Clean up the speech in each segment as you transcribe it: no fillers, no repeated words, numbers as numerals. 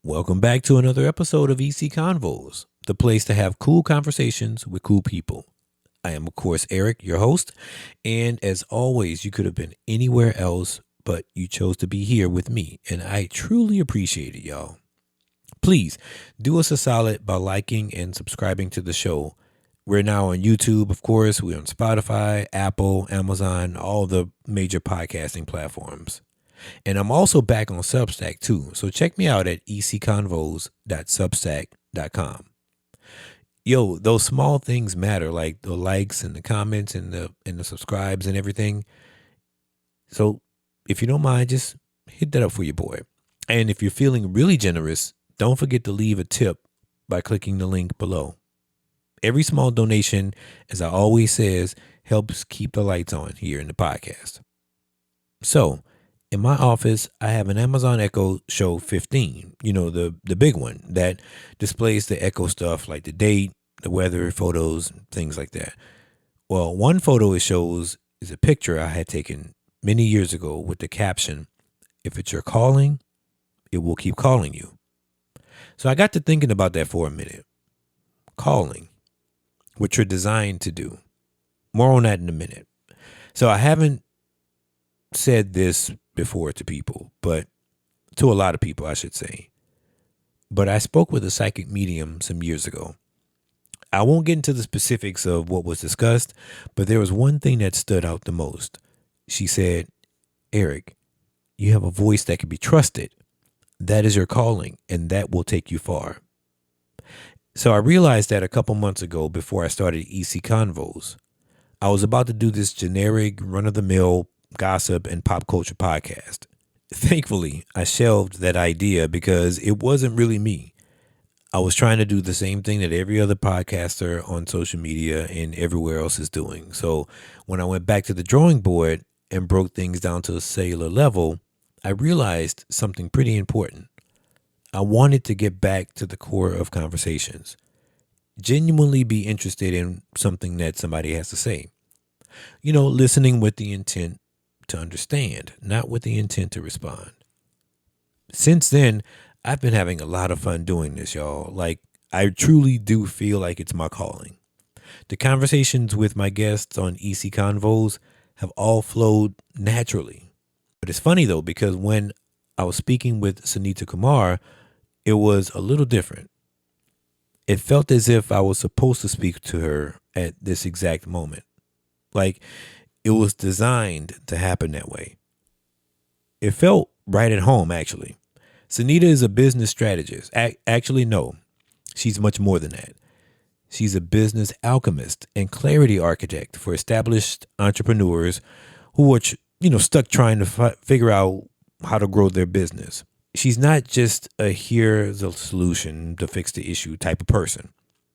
Welcome back to another episode of EC Convos, the place to have cool conversations with cool people. I am, of course, Eric, your host, and as always, you could have been anywhere else, but you chose to be here with me, and I truly appreciate it, y'all. Please do us a solid by liking and subscribing to the show. We're now on YouTube, of course. We're on Spotify, Apple, Amazon, all the major podcasting platforms. And I'm also back on Substack too. So check me out at ecconvos.substack.com. Yo, those small things matter, like the likes and the comments and the subscribes and everything. So if you don't mind, just hit that up for your boy. And if you're feeling really generous, don't forget to leave a tip by clicking the link below. Every small donation, as I always says, helps keep the lights on here in the podcast. So in my office, I have an Amazon Echo Show 15, the big one that displays the Echo stuff like the date, the weather, photos, things like that. Well, one photo it shows is a picture I had taken many years ago with the caption, "If it's your calling, it will keep calling you." So I got to thinking about that for a minute. Calling, what you're designed to do. More on that in a minute. So I haven't said this before to people, but to a lot of people, I should say. But I spoke with a psychic medium some years ago. I won't get into the specifics of what was discussed, but there was one thing that stood out the most. She said, "Eric, you have a voice that can be trusted. That is your calling, and that will take you far." So I realized that a couple months ago before I started EC Convos. I was about to do this generic, run-of-the-mill gossip and pop culture podcast. Thankfully, I shelved that idea because it wasn't really me. I was trying to do the same thing that every other podcaster on social media and everywhere else is doing. So when I went back to the drawing board and broke things down to a cellular level, I realized something pretty important. I wanted to get back to the core of conversations. Genuinely be interested in something that somebody has to say. Listening with the intent to understand, not with the intent to respond. Since then, I've been having a lot of fun doing this, y'all. Like, I truly do feel like it's my calling. The conversations with my guests on EC Convos have all flowed naturally. But it's funny, though, because when I was speaking with Sunita Kumar, it was a little different. It felt as if I was supposed to speak to her at this exact moment. Like, it was designed to happen that way. It felt right at home, actually. Sunita is a business strategist. Actually, no, she's much more than that. She's a business alchemist and clarity architect for established entrepreneurs who are, stuck trying to figure out how to grow their business. She's not just a here's a solution to fix the issue type of person.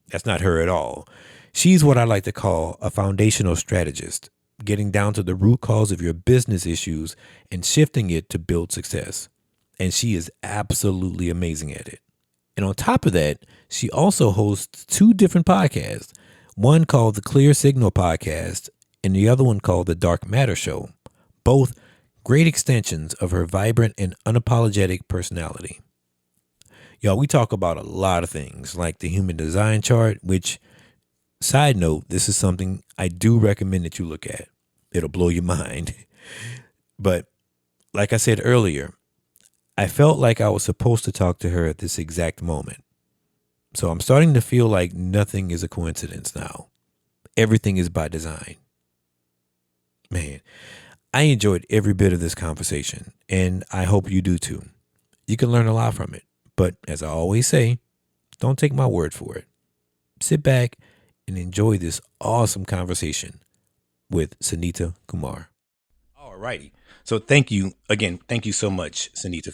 That's not her at all. She's what I like to call a foundational strategist, getting down to the root cause of your business issues and shifting it to build success. And she is absolutely amazing at it. And on top of that, she also hosts 2 different podcasts, one called the Clear Signal Podcast and the other one called the Dark Matter Show, both great extensions of her vibrant and unapologetic personality. Y'all, we talk about a lot of things like the human design chart, which, side note, this is something I do recommend that you look at. It'll blow your mind. But like I said earlier, I felt like I was supposed to talk to her at this exact moment. So I'm starting to feel like nothing is a coincidence now. Everything is by design. Man, I enjoyed every bit of this conversation, and I hope you do too. You can learn a lot from it. But as I always say, don't take my word for it. Sit back and enjoy this awesome conversation with Sunita Kumar. All righty. So thank you again. Thank you so much, Sunita,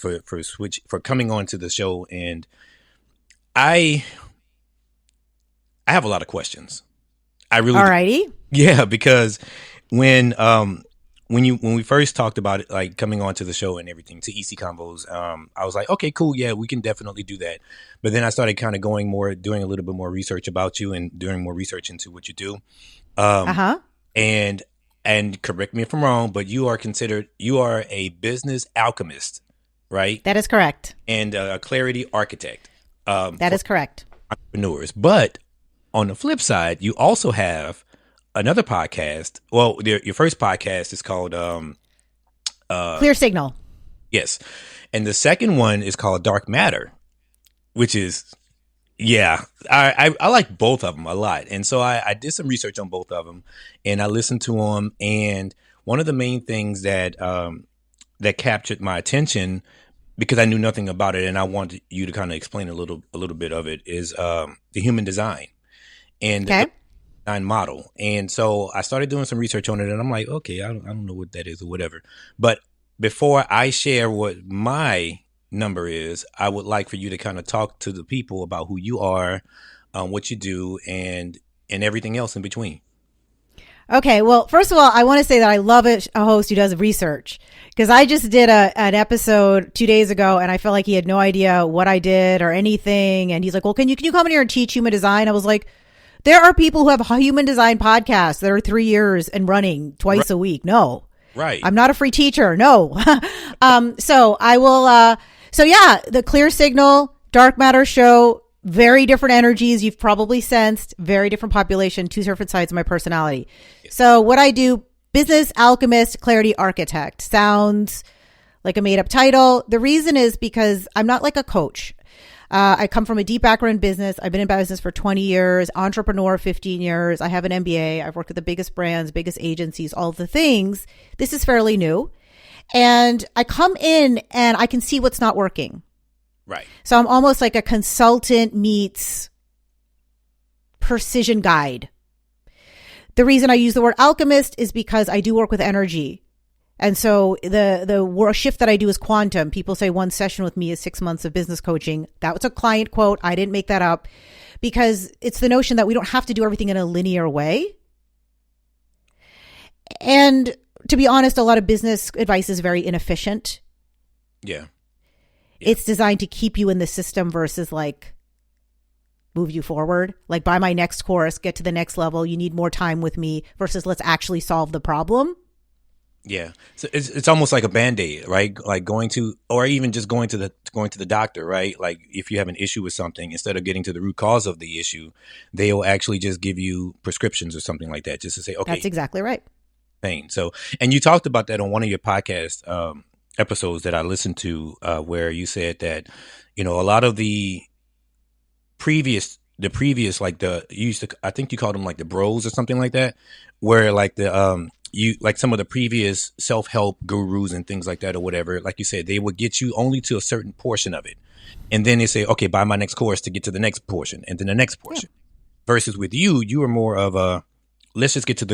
for coming on to the show. And I have a lot of questions. I really Alrighty. Yeah, because when we first talked about it, like coming onto the show and everything to EC Convos, I was like, okay, cool, yeah, we can definitely do that. But then I started kind of doing a little bit more research about you and doing more research into what you do. And correct me if I'm wrong, but you are a business alchemist. right? That is correct. And a clarity architect. That is correct. Entrepreneurs. But on the flip side, you also have another podcast. Well, your first podcast is called Clear Signal. Yes. And the second one is called Dark Matter, which is, yeah, I like both of them a lot. And so I did some research on both of them and I listened to them. And one of the main things that that captured my attention, because I knew nothing about it and I wanted you to kind of explain a little bit of it, is the human design and the design model. And so I started doing some research on it and I'm like, okay, I don't know what that is or whatever. But before I share what my number is, I would like for you to kind of talk to the people about who you are, what you do, and everything else in between. Okay. Well, first of all, I want to say that I love a host who does research, because I just did an episode 2 days ago and I felt like he had no idea what I did or anything. And he's like, well, can you come in here and teach human design? I was like, there are people who have human design podcasts that are 3 years and running twice a week. No. Right. I'm not a free teacher. No. So I will, so yeah, the Clear Signal, Dark Matter show, very different energies. You've probably sensed very different population, two different sides of my personality. Yes. So what I do, business alchemist, clarity architect, sounds like a made up title. The reason is because I'm not like a coach. I come from a deep background in business. I've been in business for 20 years, entrepreneur 15 years. I have an MBA. I've worked with the biggest brands, biggest agencies, all the things. This is fairly new. And I come in and I can see what's not working. Right. So I'm almost like a consultant meets precision guide. The reason I use the word alchemist is because I do work with energy. And so the shift that I do is quantum. People say one session with me is 6 months of business coaching. That was a client quote. I didn't make that up, because it's the notion that we don't have to do everything in a linear way. And to be honest, a lot of business advice is very inefficient. Yeah. It's designed to keep you in the system versus like move you forward. Like, buy my next course, get to the next level. You need more time with me versus let's actually solve the problem. Yeah. So it's almost like a Band-Aid, right? Like going to, or even just going to the doctor, right? Like if you have an issue with something, instead of getting to the root cause of the issue, they'll actually just give you prescriptions or something like that, just to say, okay. That's exactly right. Pain. So, and you talked about that on one of your podcast episodes that I listened to, where you said that, you know, a lot of the previous, like I think you called them like the bros or something like that, where like like some of the previous self-help gurus and things like that or whatever, like you said, they would get you only to a certain portion of it. And then they say, okay, buy my next course to get to the next portion and then the next portion. Yeah. Versus with you are more of a, let's just get to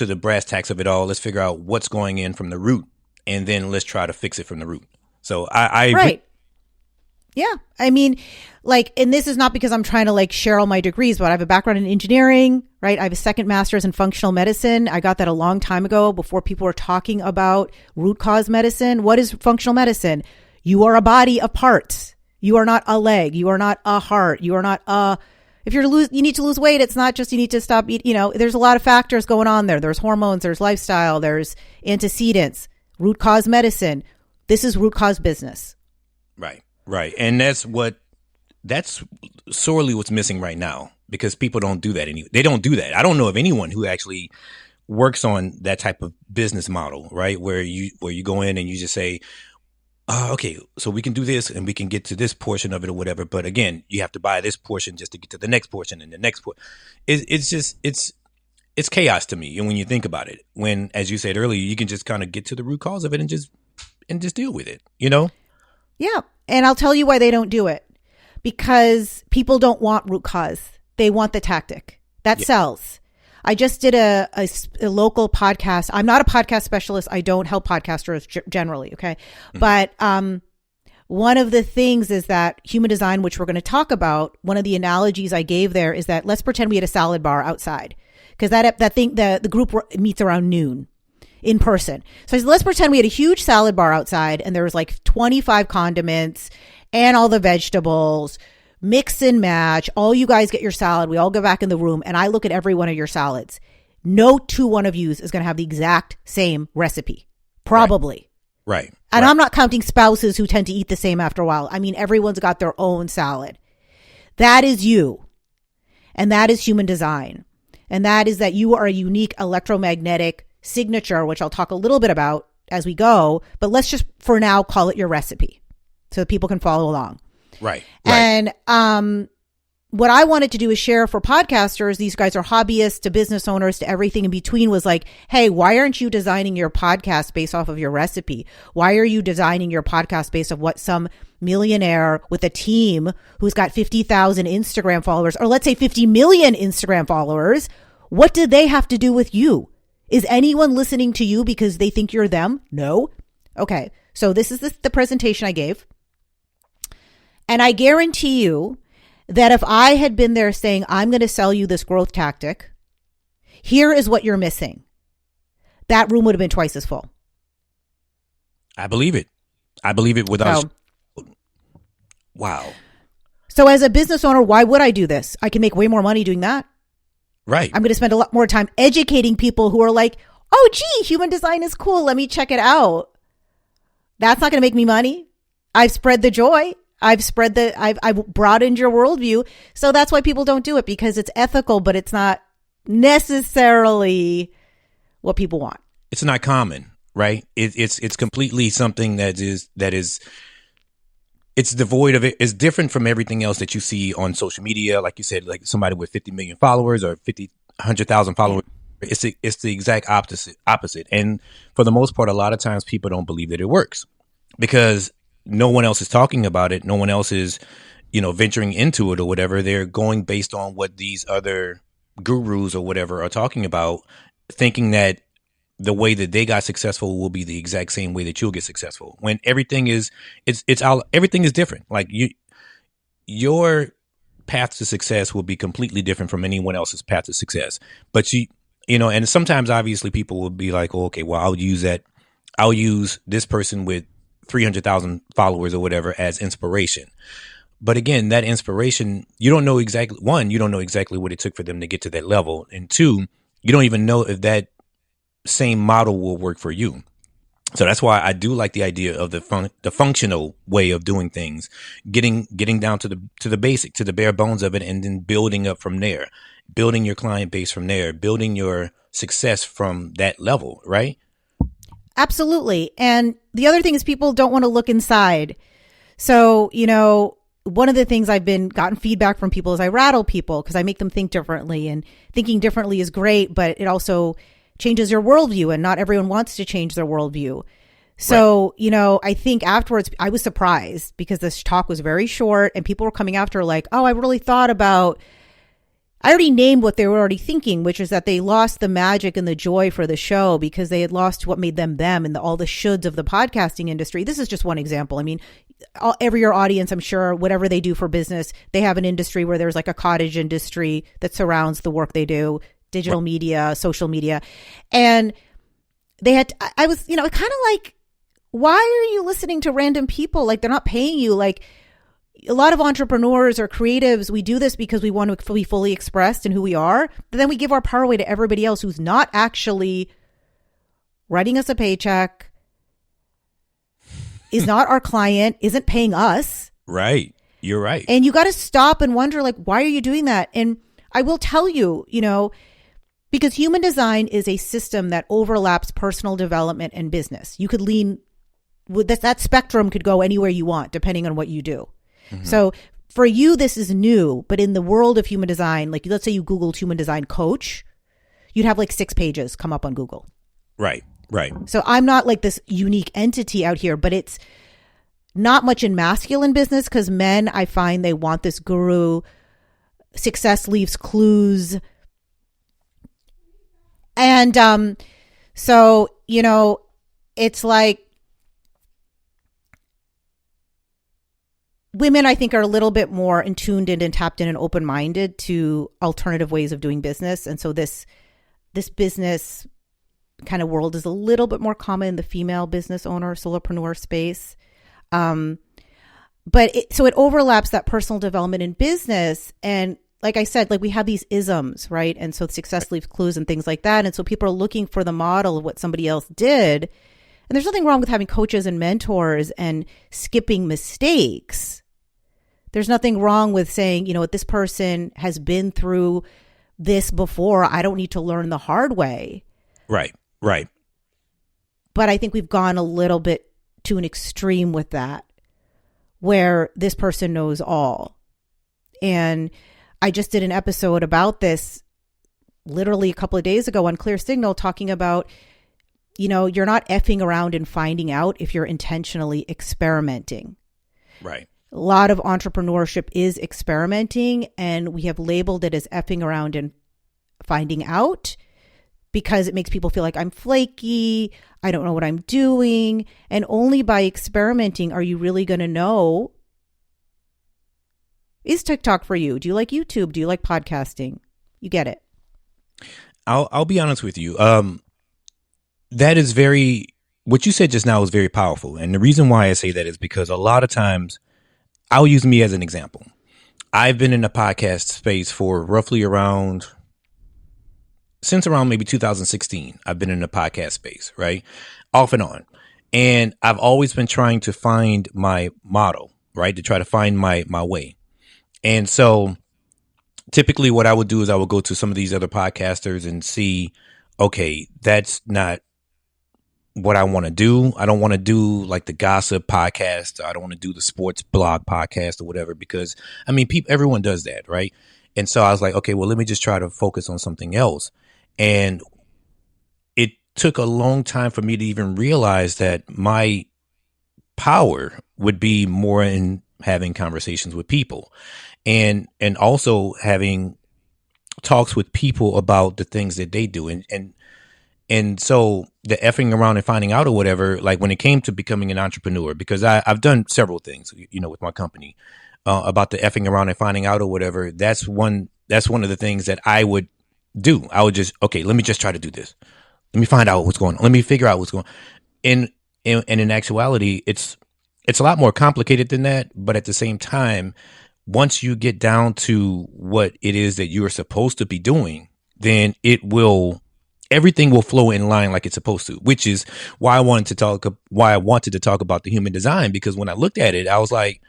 the brass tacks of it all. Let's figure out what's going in from the root and then let's try to fix it from the root. So I right. Yeah. I mean, like, and this is not because I'm trying to like share all my degrees, but I have a background in engineering, right? I have a second master's in functional medicine. I got that a long time ago before people were talking about root cause medicine. What is functional medicine? You are a body of parts. You are not a leg. You are not a heart. You are not if you need to lose weight, it's not just you need to stop eating. You know, there's a lot of factors going on there. There's hormones, there's lifestyle, there's antecedents, root cause medicine. This is root cause business. Right. Right. And that's sorely what's missing right now, because people don't do that. They don't do that. I don't know of anyone who actually works on that type of business model, right? Where you go in and you just say, okay, so we can do this and we can get to this portion of it or whatever. But again, you have to buy this portion just to get to the next portion and the next portion. It's chaos to me. And when you think about it, when, as you said earlier, you can just kind of get to the root cause of it and just deal with it, you know? Yeah. And I'll tell you why they don't do it. Because people don't want root cause. They want the tactic. That sells. I just did a local podcast. I'm not a podcast specialist. I don't help podcasters generally. Okay. Mm-hmm. But one of the things is that human design, which we're going to talk about, one of the analogies I gave there is that let's pretend we had a salad bar outside, because the group meets around noon in person. So I said, let's pretend we had a huge salad bar outside and there was like 25 condiments and all the vegetables, mix and match. All you guys get your salad. We all go back in the room and I look at every one of your salads. No two one of yous is going to have the exact same recipe. Probably. Right. And right. I'm not counting spouses who tend to eat the same after a while. I mean, everyone's got their own salad. That is you. And that is human design. And that is that you are a unique electromagnetic signature, which I'll talk a little bit about as we go. But let's just, for now, call it your recipe so that people can follow along. Right. And what I wanted to do is share for podcasters. These guys are hobbyists to business owners to everything in between, was like, hey, why aren't you designing your podcast based off of your recipe? Why are you designing your podcast based on what some millionaire with a team who's got 50,000 Instagram followers, or let's say 50 million Instagram followers, what do they have to do with you? Is anyone listening to you because they think you're them? No. Okay. So this is the presentation I gave. And I guarantee you that if I had been there saying, I'm going to sell you this growth tactic, here is what you're missing, that room would have been twice as full. I believe it. I believe it without. Wow. So as a business owner, why would I do this? I can make way more money doing that. Right. I'm going to spend a lot more time educating people who are like, oh, gee, human design is cool. Let me check it out. That's not going to make me money. I've spread the joy. I've broadened your worldview. So that's why people don't do it, because it's ethical, but it's not necessarily what people want. It's not common, right? It's completely something that is it's devoid of it. It's different from everything else that you see on social media. Like you said, like somebody with 50 million followers or 100,000 followers. It's the exact opposite. And for the most part, a lot of times people don't believe that it works because no one else is talking about it. No one else is, venturing into it or whatever. They're going based on what these other gurus or whatever are talking about, thinking that the way that they got successful will be the exact same way that you'll get successful. When everything is, everything is different. Like your path to success will be completely different from anyone else's path to success. But and sometimes obviously people will be like, oh, okay, well, I'll use this person with 300,000 followers or whatever as inspiration. But again, that inspiration, you don't know exactly what it took for them to get to that level. And two, you don't even know if that same model will work for you. So that's why I do like the idea of the functional way of doing things, getting down to the basic, to the bare bones of it, and then building up from there, building your client base from there, building your success from that level, right? Absolutely. And the other thing is people don't want to look inside. So, one of the things I've gotten feedback from people is I rattle people because I make them think differently, and thinking differently is great, but it also changes your worldview, and not everyone wants to change their worldview. So, right. I think afterwards I was surprised because this talk was very short and people were coming after like, oh, I really thought about, I already named what they were already thinking, which is that they lost the magic and the joy for the show because they had lost what made them and all the shoulds of the podcasting industry. This is just one example. I mean, every your audience, I'm sure, whatever they do for business, they have an industry where there's like a cottage industry that surrounds the work they do, digital media, social media. And I was, kind of like, why are you listening to random people? Like, they're not paying you. Like, a lot of entrepreneurs or creatives, we do this because we want to be fully expressed in who we are. But then we give our power away to everybody else who's not actually writing us a paycheck, is not our client, isn't paying us. Right. You're right. And you got to stop and wonder, like, why are you doing that? And I will tell you, because human design is a system that overlaps personal development and business. You could lean with that spectrum could go anywhere you want, depending on what you do. Mm-hmm. So for you, this is new, but in the world of human design, like let's say you Googled human design coach, you'd have like 6 pages come up on Google. Right. Right. So I'm not like this unique entity out here, but it's not much in masculine business because men, I find they want this guru, success leaves clues. And so, it's like women, I think, are a little bit more in tuned in and tapped in and open-minded to alternative ways of doing business. And so this business kind of world is a little bit more common in the female business owner, solopreneur space. But it overlaps that personal development in business. And like I said, like we have these isms, right? And so success leaves clues and things like that. And so people are looking for the model of what somebody else did. And there's nothing wrong with having coaches and mentors and skipping mistakes. There's nothing wrong with saying, you know what, this person has been through this before. I don't need to learn the hard way. Right, right. But I think we've gone a little bit to an extreme with that, where this person knows all. And I just did an episode about this literally a couple of days ago on Clear Signal, talking about, you know, you're not effing around and finding out if you're intentionally experimenting. Right. A lot of entrepreneurship is experimenting, and we have labeled it as effing around and finding out because it makes people feel like I'm flaky, I don't know what I'm doing. And only by experimenting are you really going to know, is TikTok for you? Do you like YouTube? Do you like podcasting? You get it. I'll be honest with you. That is what you said just now is very powerful. And the reason why I say that is because a lot of times, I'll use me as an example. I've been in the podcast space for roughly since around maybe 2016. I've been in the podcast space, right? Off and on. And I've always been trying to find my model, right? To try to find my way. And so typically what I would do is I would go to some of these other podcasters and see, okay, that's not what I want to do. I don't want to do like the gossip podcast. I don't want to do the sports blog podcast or whatever, because I mean, everyone does that, right? And so I was like, okay, well, let me just try to focus on something else. And it took a long time for me to even realize that my power would be more in having conversations with people and also having talks with people about the things that they do. And so the effing around and finding out or whatever, like when it came to becoming an entrepreneur, because I've done several things, you know, with my company, about the effing around and finding out or whatever. That's one of the things that I would do. I would just, okay, let me just try to do this. Let me find out what's going on. Let me figure out what's going on. And in actuality, it's a lot more complicated than that. But at the same time, once you get down to what it is that you are supposed to be doing, then everything will flow in line like it's supposed to, which is why I wanted to talk about the human design, because when I looked at it, I was like,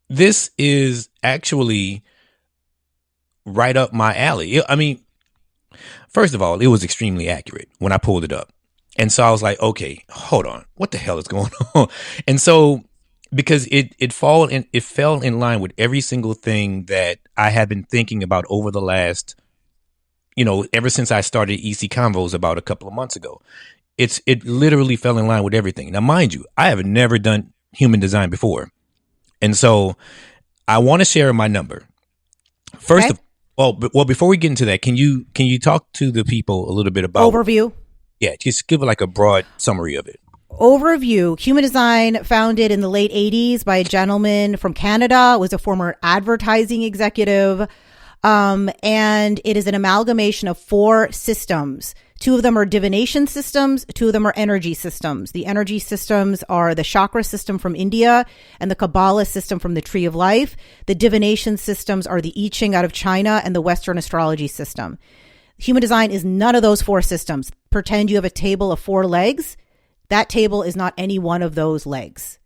this is actually right up my alley. I mean, first of all, it was extremely accurate when I pulled it up. And so I was like, okay, hold on. What the hell is going on? And so because it fell in line with every single thing that I have been thinking about over the last, you know, ever since I started EC Convos about a couple of months ago. It literally fell in line with everything. Now, mind you, I have never done human design before. And so I want to share my number. First, okay. Well, before we get into that, can you talk to the people a little bit about overview? Yeah, just give like a broad summary of it. Overview. Human design, founded in the late 80s by a gentleman from Canada, was a former advertising executive. And it is an amalgamation of 4 systems. 2 of them are divination systems. 2 of them are energy systems. The energy systems are the chakra system from India and the Kabbalah system from the Tree of Life. The divination systems are the I Ching out of China and the Western astrology system. Human design is none of those 4 systems. Pretend you have a table of 4 legs. That table is not any one of those legs.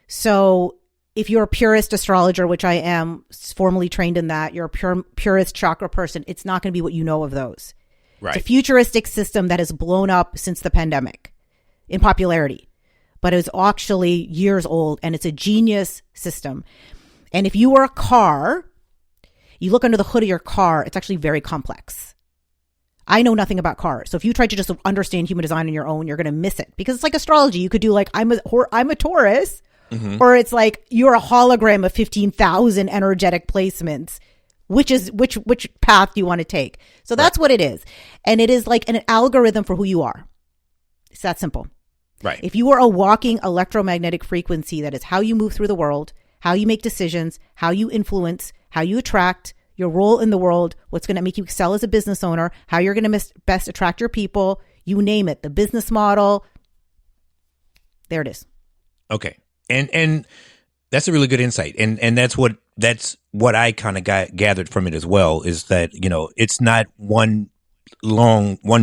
So if you're a purist astrologer, which I am, formally trained in that, you're a purist chakra person, it's not going to be what you know of those. Right. It's a futuristic system that has blown up since the pandemic in popularity, but it's actually years old, and it's a genius system. And if you were a car, you look under the hood of your car, it's actually very complex. I know nothing about cars. So if you try to just understand human design on your own, you're going to miss it, because it's like astrology. You could do like, I'm a Taurus. Mm-hmm. Or it's like you're a hologram of 15,000 energetic placements. Which path do you want to take? So that's what it is. And it is like an algorithm for who you are. It's that simple. Right. If you are a walking electromagnetic frequency, that is how you move through the world, how you make decisions, how you influence, how you attract, your role in the world, what's going to make you excel as a business owner, how you're going to best attract your people, you name it, the business model. There it is. Okay. And that's a really good insight. And that's what I kind of gathered from it as well, is that, you know, it's not one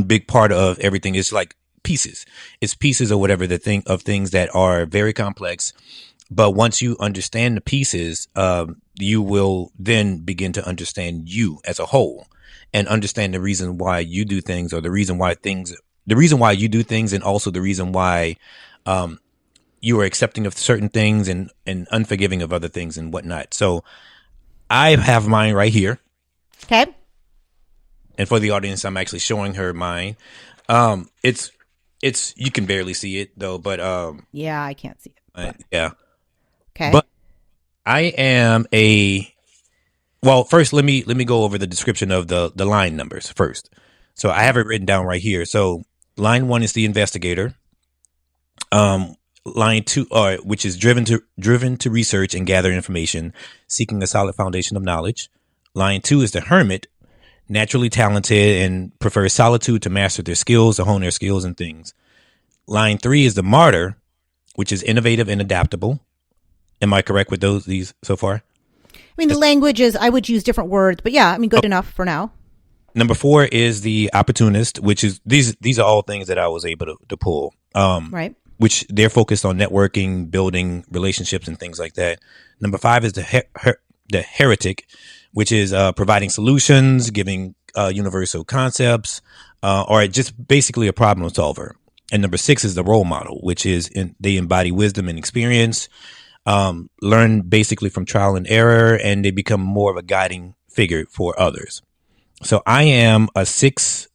big part of everything. It's like pieces. It's pieces or whatever of things that are very complex. But once you understand the pieces, you will then begin to understand you as a whole and understand the reason why you do things, or the reason why you do things, and also the reason why you are accepting of certain things and unforgiving of other things and whatnot. So I have mine right here. Okay. And for the audience, I'm actually showing her mine. It's you can barely see it though, but yeah, I can't see it. Yeah. Okay. But I am well, first let me go over the description of the line numbers first. So I have it written down right here. So line 1 is the investigator. Line 2, which is driven to research and gather information, seeking a solid foundation of knowledge. Line 2 is the hermit, naturally talented and prefers solitude to master their skills, to hone their skills and things. Line 3 is the martyr, which is innovative and adaptable. Am I correct with these so far? I mean, the language is, I would use different words, but yeah, I mean, good enough for now. Number 4 is the opportunist, which is, these are all things that I was able to pull. Right. Which they're focused on networking, building relationships and things like that. Number 5 is the heretic, which is providing solutions, giving universal concepts, or just basically a problem solver. And number 6 is the role model, which is they embody wisdom and experience, learn basically from trial and error, and they become more of a guiding figure for others. So I am a 6/2.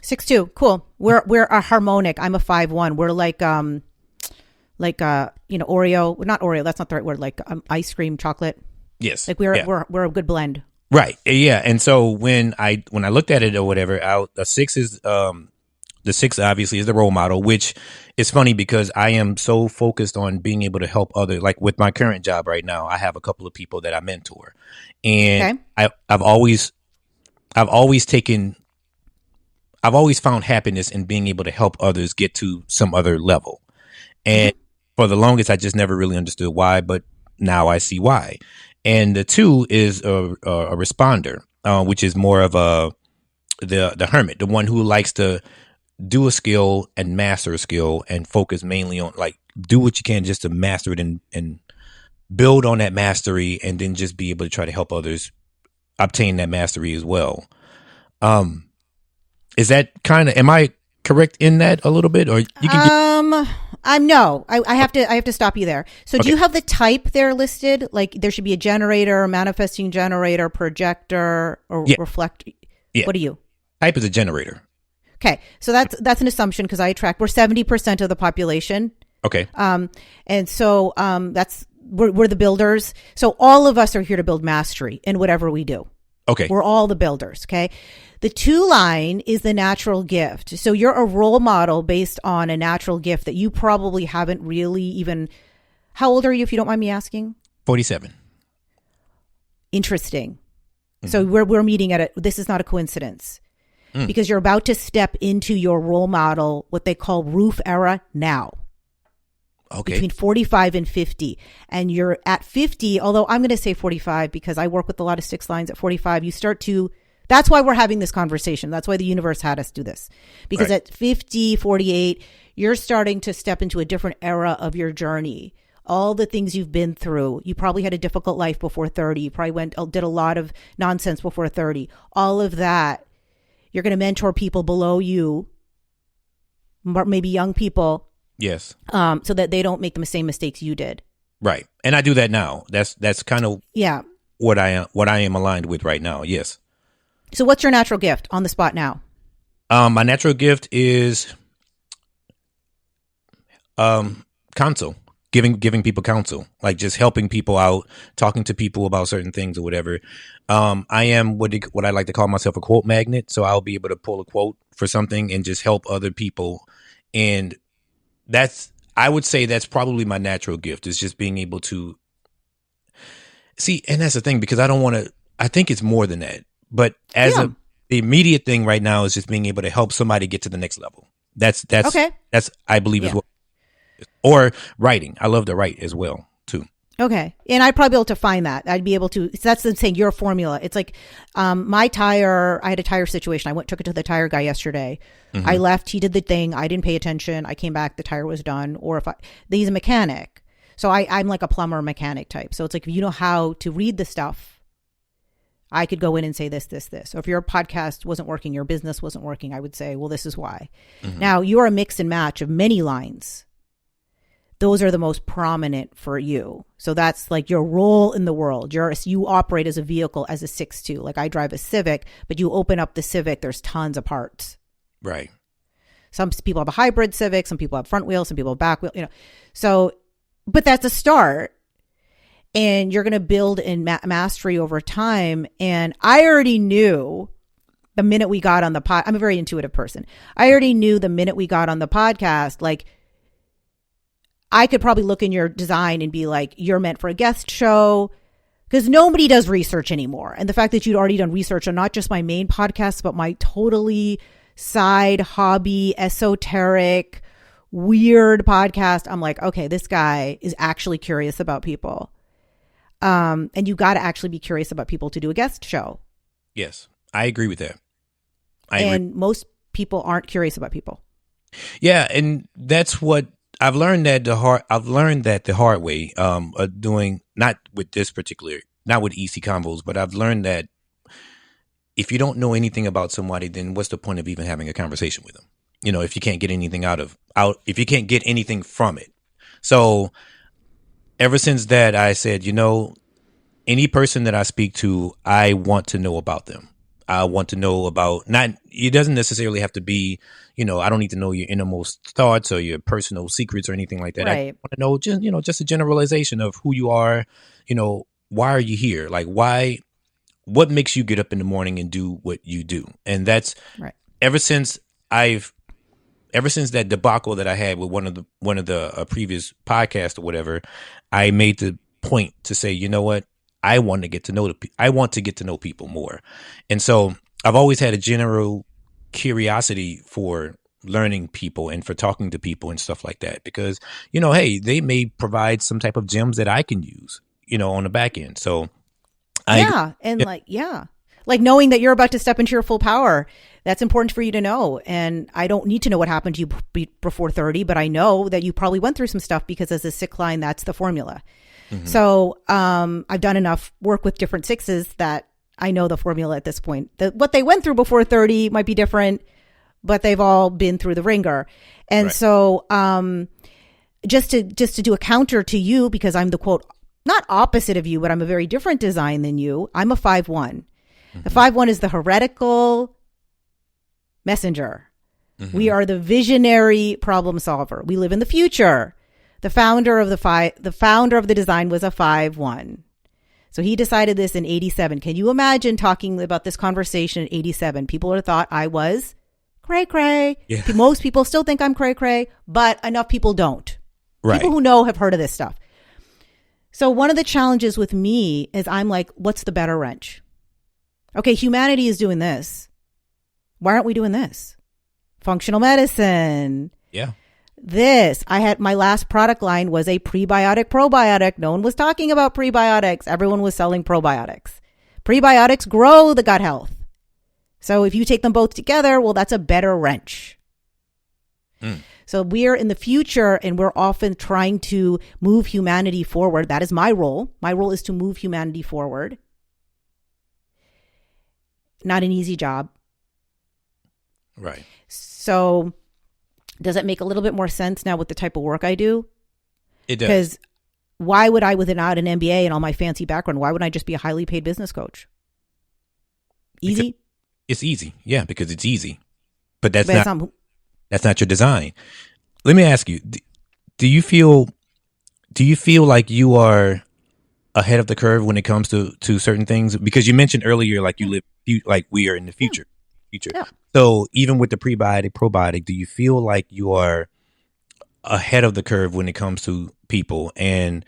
6'2", cool. We're a harmonic. I'm a 5'1". We're like Oreo. Not Oreo. That's not the right word. Like ice cream, chocolate. Yes. Like we're a good blend. Right. Yeah. And so when I looked at it or whatever, the 6 is the 6 obviously is the role model, which is funny because I am so focused on being able to help others. Like with my current job right now, I have a couple of people that I mentor, and I've always found happiness in being able to help others get to some other level. And for the longest, I just never really understood why, but now I see why. And the 2 is a responder, which is more of the hermit, the one who likes to do a skill and master a skill and focus mainly on, like, do what you can just to master it and build on that mastery, and then just be able to try to help others obtain that mastery as well. Is that am I correct in that a little bit, or you can? I have to stop you there. So do you have the type there listed? Like there should be a generator, manifesting generator, projector, or reflect. Yeah. What are you? Type is a generator. Okay, so that's an assumption because I track. We're 70% of the population. Okay. And so we're the builders. So all of us are here to build mastery in whatever we do. Okay. We're all the builders. Okay. The 2 line is the natural gift. So you're a role model based on a natural gift that you probably haven't really even. How old are you, if you don't mind me asking? 47. Interesting. Mm-hmm. So we're meeting at this is not a coincidence. Because you're about to step into your role model, what they call roof era now. Okay. Between 45 and 50. And you're at 50, although I'm going to say 45 because I work with a lot of 6 lines at 45. You start to, that's why we're having this conversation. That's why the universe had us do this. Because at 50, 48, you're starting to step into a different era of your journey. All the things you've been through. You probably had a difficult life before 30. You probably did a lot of nonsense before 30. All of that. You're going to mentor people below you, maybe young people. Yes. So that they don't make the same mistakes you did. Right. And I do that now. That's kind of what I am aligned with right now. Yes. So what's your natural gift on the spot now? My natural gift is counsel. Giving people counsel, like just helping people out, talking to people about certain things or whatever. I am what I like to call myself a quote magnet. So I'll be able to pull a quote for something and just help other people. And I would say that's probably my natural gift, is just being able to see. And that's the thing, because I think it's more than that. But the immediate thing right now is just being able to help somebody get to the next level. That's I believe as well. Or writing. I love to write as well too. Okay. And I'd probably be able to find that. I'd be able to, that's the saying, your formula. It's like, my tire, I had a tire situation. Took it to the tire guy yesterday. Mm-hmm. I left, he did the thing. I didn't pay attention. I came back, the tire was done. Or he's a mechanic. So I'm like a plumber mechanic type. So it's like, if you know how to read the stuff, I could go in and say this. So if your podcast wasn't working, your business wasn't working, I would say, well, this is why. Mm-hmm. Now you're a mix and match of many lines. Those are the most prominent for you. So that's like your role in the world. You operate as a vehicle as a 6'2". Like I drive a Civic, but you open up the Civic, there's tons of parts. Right. Some people have a hybrid Civic, some people have front wheel, some people have back wheel, So, but that's a start. And you're going to build in mastery over time. And I already knew the minute we got on the pod, I'm a very intuitive person. I already knew the minute we got on the podcast, like, I could probably look in your design and be like, you're meant for a guest show, because nobody does research anymore. And the fact that you'd already done research on not just my main podcast, but my totally side hobby, esoteric, weird podcast. I'm like, okay, this guy is actually curious about people. And you got to actually be curious about people to do a guest show. Yes, I agree with that. And most people aren't curious about people. Yeah, and that's what I've learned that the hard way. Doing not with EC Convos, but I've learned that if you don't know anything about somebody, then what's the point of even having a conversation with them? If you can't get anything if you can't get anything from it. So ever since that, I said, any person that I speak to, I want to know about them. I want to know about, it doesn't necessarily have to be, I don't need to know your innermost thoughts or your personal secrets or anything like that. Right. I want to know just a generalization of who you are. Why are you here? Like, what makes you get up in the morning and do what you do? And that's right. Ever since that debacle that I had with one of the previous podcasts or whatever, I made the point to say, you know what? I want to get to know people more. And so I've always had a general curiosity for learning people and for talking to people and stuff like that, because, hey, they may provide some type of gems that I can use, on the back end. So like knowing that you're about to step into your full power, that's important for you to know. And I don't need to know what happened to you before 30, but I know that you probably went through some stuff, because as a sick line, that's the formula. Mm-hmm. So I've done enough work with different sixes that I know the formula at this point. What they went through before 30 might be different, but they've all been through the ringer. And right. So just to do a counter to you, because I'm the quote, not opposite of you, but I'm a very different design than you. I'm a 5'1". Mm-hmm. The 5'1" is the heretical messenger. Mm-hmm. We are the visionary problem solver. We live in the future. The founder of the design was a 5'1". So he decided this in 87. Can you imagine talking about this conversation in 87? People would have thought I was cray-cray. Yeah. Most people still think I'm cray-cray, but enough people don't. Right. People who know have heard of this stuff. So one of the challenges with me is I'm like, what's the better wrench? Okay, humanity is doing this. Why aren't we doing this? Functional medicine. Yeah. My last product line was a prebiotic probiotic. No one was talking about prebiotics. Everyone was selling probiotics. Prebiotics grow the gut health. So if you take them both together, well, that's a better wrench. So we're in the future, and we're often trying to move humanity forward. That is my role. My role is to move humanity forward. Not an easy job. Right. So does it make a little bit more sense now with the type of work I do? It does. Because why would I, without an MBA and all my fancy background, why would I just be a highly paid business coach? Easy? Because it's easy. Yeah, because it's easy. But that's not your design. Let me ask you, do you feel like you are ahead of the curve when it comes to certain things? Because you mentioned earlier, like we are in the future. Yeah. So even with the probiotic, do you feel like you are ahead of the curve when it comes to people? And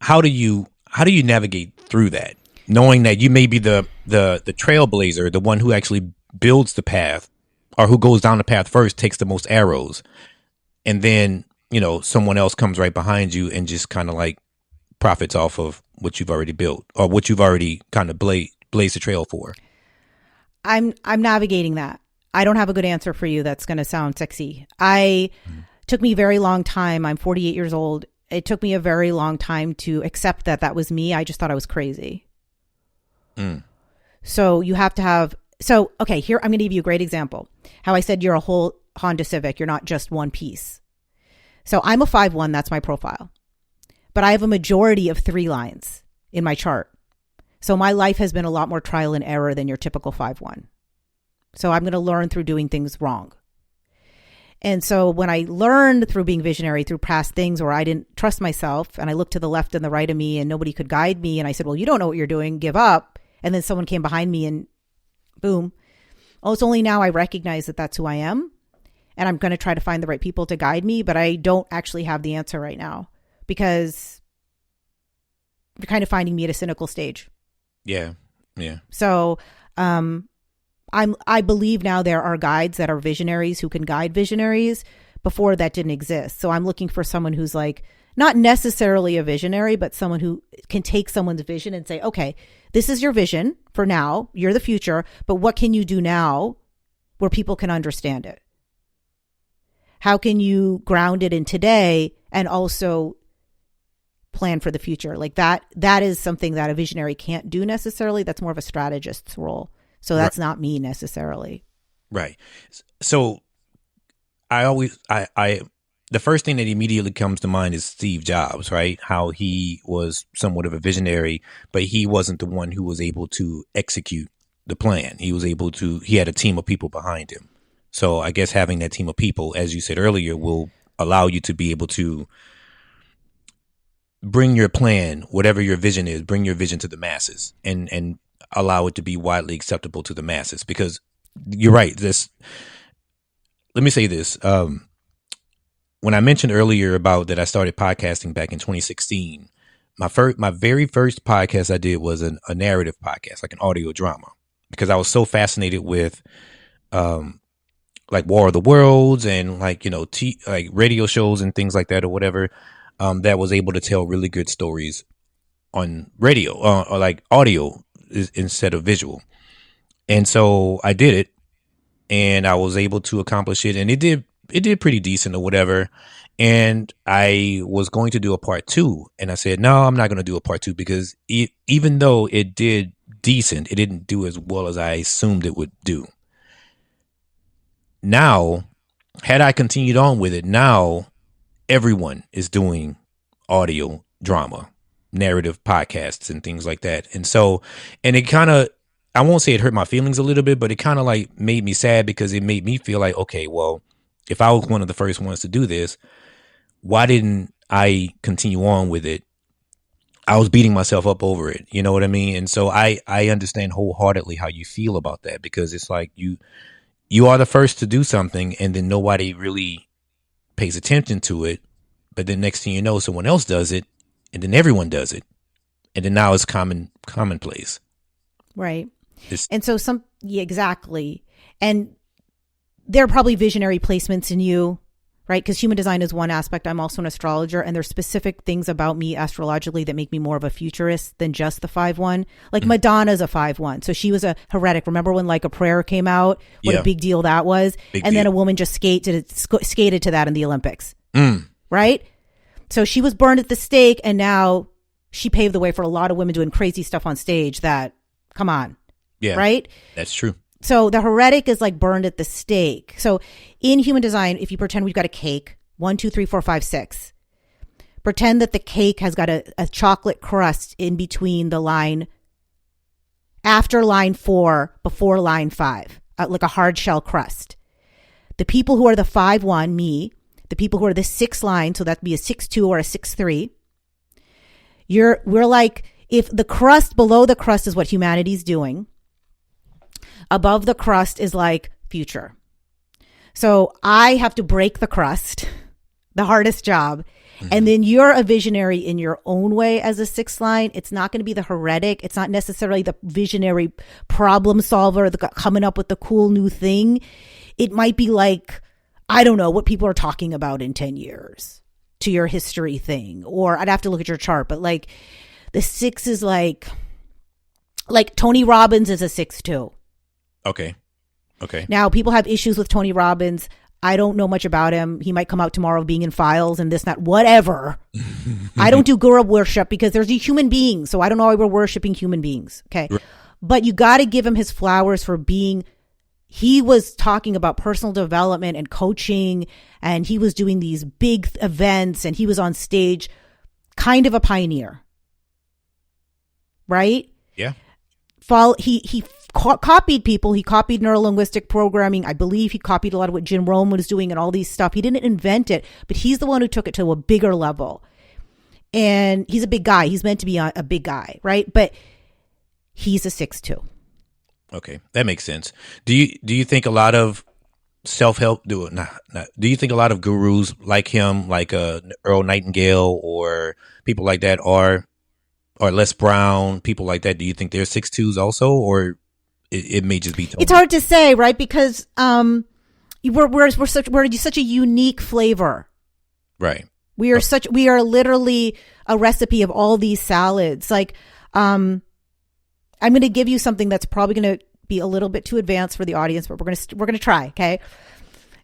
how do you navigate through that, knowing that you may be the trailblazer, the one who actually builds the path, or who goes down the path first, takes the most arrows, and then someone else comes right behind you and just kind of like profits off of what you've already built or what you've already kind of blazed the trail for? I'm navigating that. I don't have a good answer for you that's going to sound sexy. Took me a very long time. I'm 48 years old. It took me a very long time to accept that that was me. I just thought I was crazy. So you have to have, okay, here, I'm going to give you a great example. How I said you're a whole Honda Civic. You're not just one piece. So I'm a 5'1", that's my profile. But I have a majority of 3 lines in my chart. So my life has been a lot more trial and error than your typical 5'1". So I'm going to learn through doing things wrong. And so when I learned through being visionary, through past things where I didn't trust myself and I looked to the left and the right of me and nobody could guide me. And I said, well, you don't know what you're doing. Give up. And then someone came behind me and boom. Oh, it's only now I recognize that that's who I am. And I'm going to try to find the right people to guide me. But I don't actually have the answer right now because you're kind of finding me at a cynical stage. Yeah. Yeah. So, I believe now there are guides that are visionaries who can guide visionaries. Before that didn't exist. So I'm looking for someone who's like, not necessarily a visionary, but someone who can take someone's vision and say, okay, this is your vision for now. You're the future, but what can you do now where people can understand it? How can you ground it in today and also plan for the future? Like that is something that a visionary can't do necessarily. That's more of a strategist's role. So that's not me necessarily. Right. So the first thing that immediately comes to mind is Steve Jobs, right? How he was somewhat of a visionary, but he wasn't the one who was able to execute the plan. He had a team of people behind him. So I guess having that team of people, as you said earlier, will allow you to be able to bring your plan, whatever your vision is, bring your vision to the masses and allow it to be widely acceptable to the masses. Because you're right. Let me say this. When I mentioned earlier about that I started podcasting back in 2016, my very first podcast I did was a narrative podcast, like an audio drama, because I was so fascinated with like War of the Worlds and like, like radio shows and things like that or whatever, that was able to tell really good stories on radio or like audio instead of visual. And so I did it and I was able to accomplish it, and it did pretty decent or whatever. And I was going to do a part 2, and I said, no, I'm not going to do a part 2 because even though it did decent, it didn't do as well as I assumed it would do. Now, had I continued on with it, now everyone is doing audio drama, narrative podcasts and things like that. And so, and it kind of, I won't say it hurt my feelings a little bit, but it kind of like made me sad because it made me feel like, okay, well, if I was one of the first ones to do this, why didn't I continue on with it? I was beating myself up over it. You know what I mean? And so I understand wholeheartedly how you feel about that, because it's like you are the first to do something and then nobody really pays attention to it. But then next thing you know, someone else does it and then everyone does it. And then now it's commonplace. Right. And so exactly. And there are probably visionary placements in you, right? Because human design is one aspect. I'm also an astrologer, and there's specific things about me astrologically that make me more of a futurist than just the 5'1". Like Madonna's a 5'1", so she was a heretic. Remember when Like a Prayer came out? What a big deal that was. Then a woman just skated to that in the Olympics, right? So she was burned at the stake, and now she paved the way for a lot of women doing crazy stuff on stage. That, come on, right? That's true. So the heretic is like burned at the stake. So in human design, if you pretend we've got a cake, 1, 2, 3, 4, 5, 6, pretend that the cake has got a chocolate crust in between the line, after line 4, before line 5, like a hard shell crust. The people who are the 5'1", me, the people who are the 6 line, so that'd be a 6'2" or a 6'3", we're like, if the crust below the crust is what humanity's doing, above the crust is like future. So I have to break the crust, the hardest job. And then you're a visionary in your own way as a 6 line. It's not going to be the heretic. It's not necessarily the visionary problem solver, coming up with the cool new thing. It might be like, I don't know what people are talking about in 10 years. to your history thing, or I'd have to look at your chart, but like the 6 is like Tony Robbins is a 6 too. Okay. Now people have issues with Tony Robbins. I don't know much about him. He might come out tomorrow being in files and this, that, whatever. I don't do guru worship because there's a human being. So I don't know why we're worshiping human beings. Okay. Right. But you got to give him his flowers for he was talking about personal development and coaching, and he was doing these big events, and he was on stage, kind of a pioneer. Right? Yeah. He copied people. He copied neurolinguistic programming. I believe he copied a lot of what Jim Rohn was doing and all these stuff. He didn't invent it, but he's the one who took it to a bigger level. And he's a big guy. He's meant to be a big guy, right? But he's a 6'2". Okay, that makes sense. Do you think a lot of self-help do you think a lot of gurus like him, like Earl Nightingale or people like that, or Les Brown, people like that, do you think they're 6'2" also, or it may just be Tony? It's hard to say, right? Because we're such a unique flavor. Right. We are literally a recipe of all these salads. Like I'm going to give you something that's probably going to be a little bit too advanced for the audience, but we're going to try. Okay.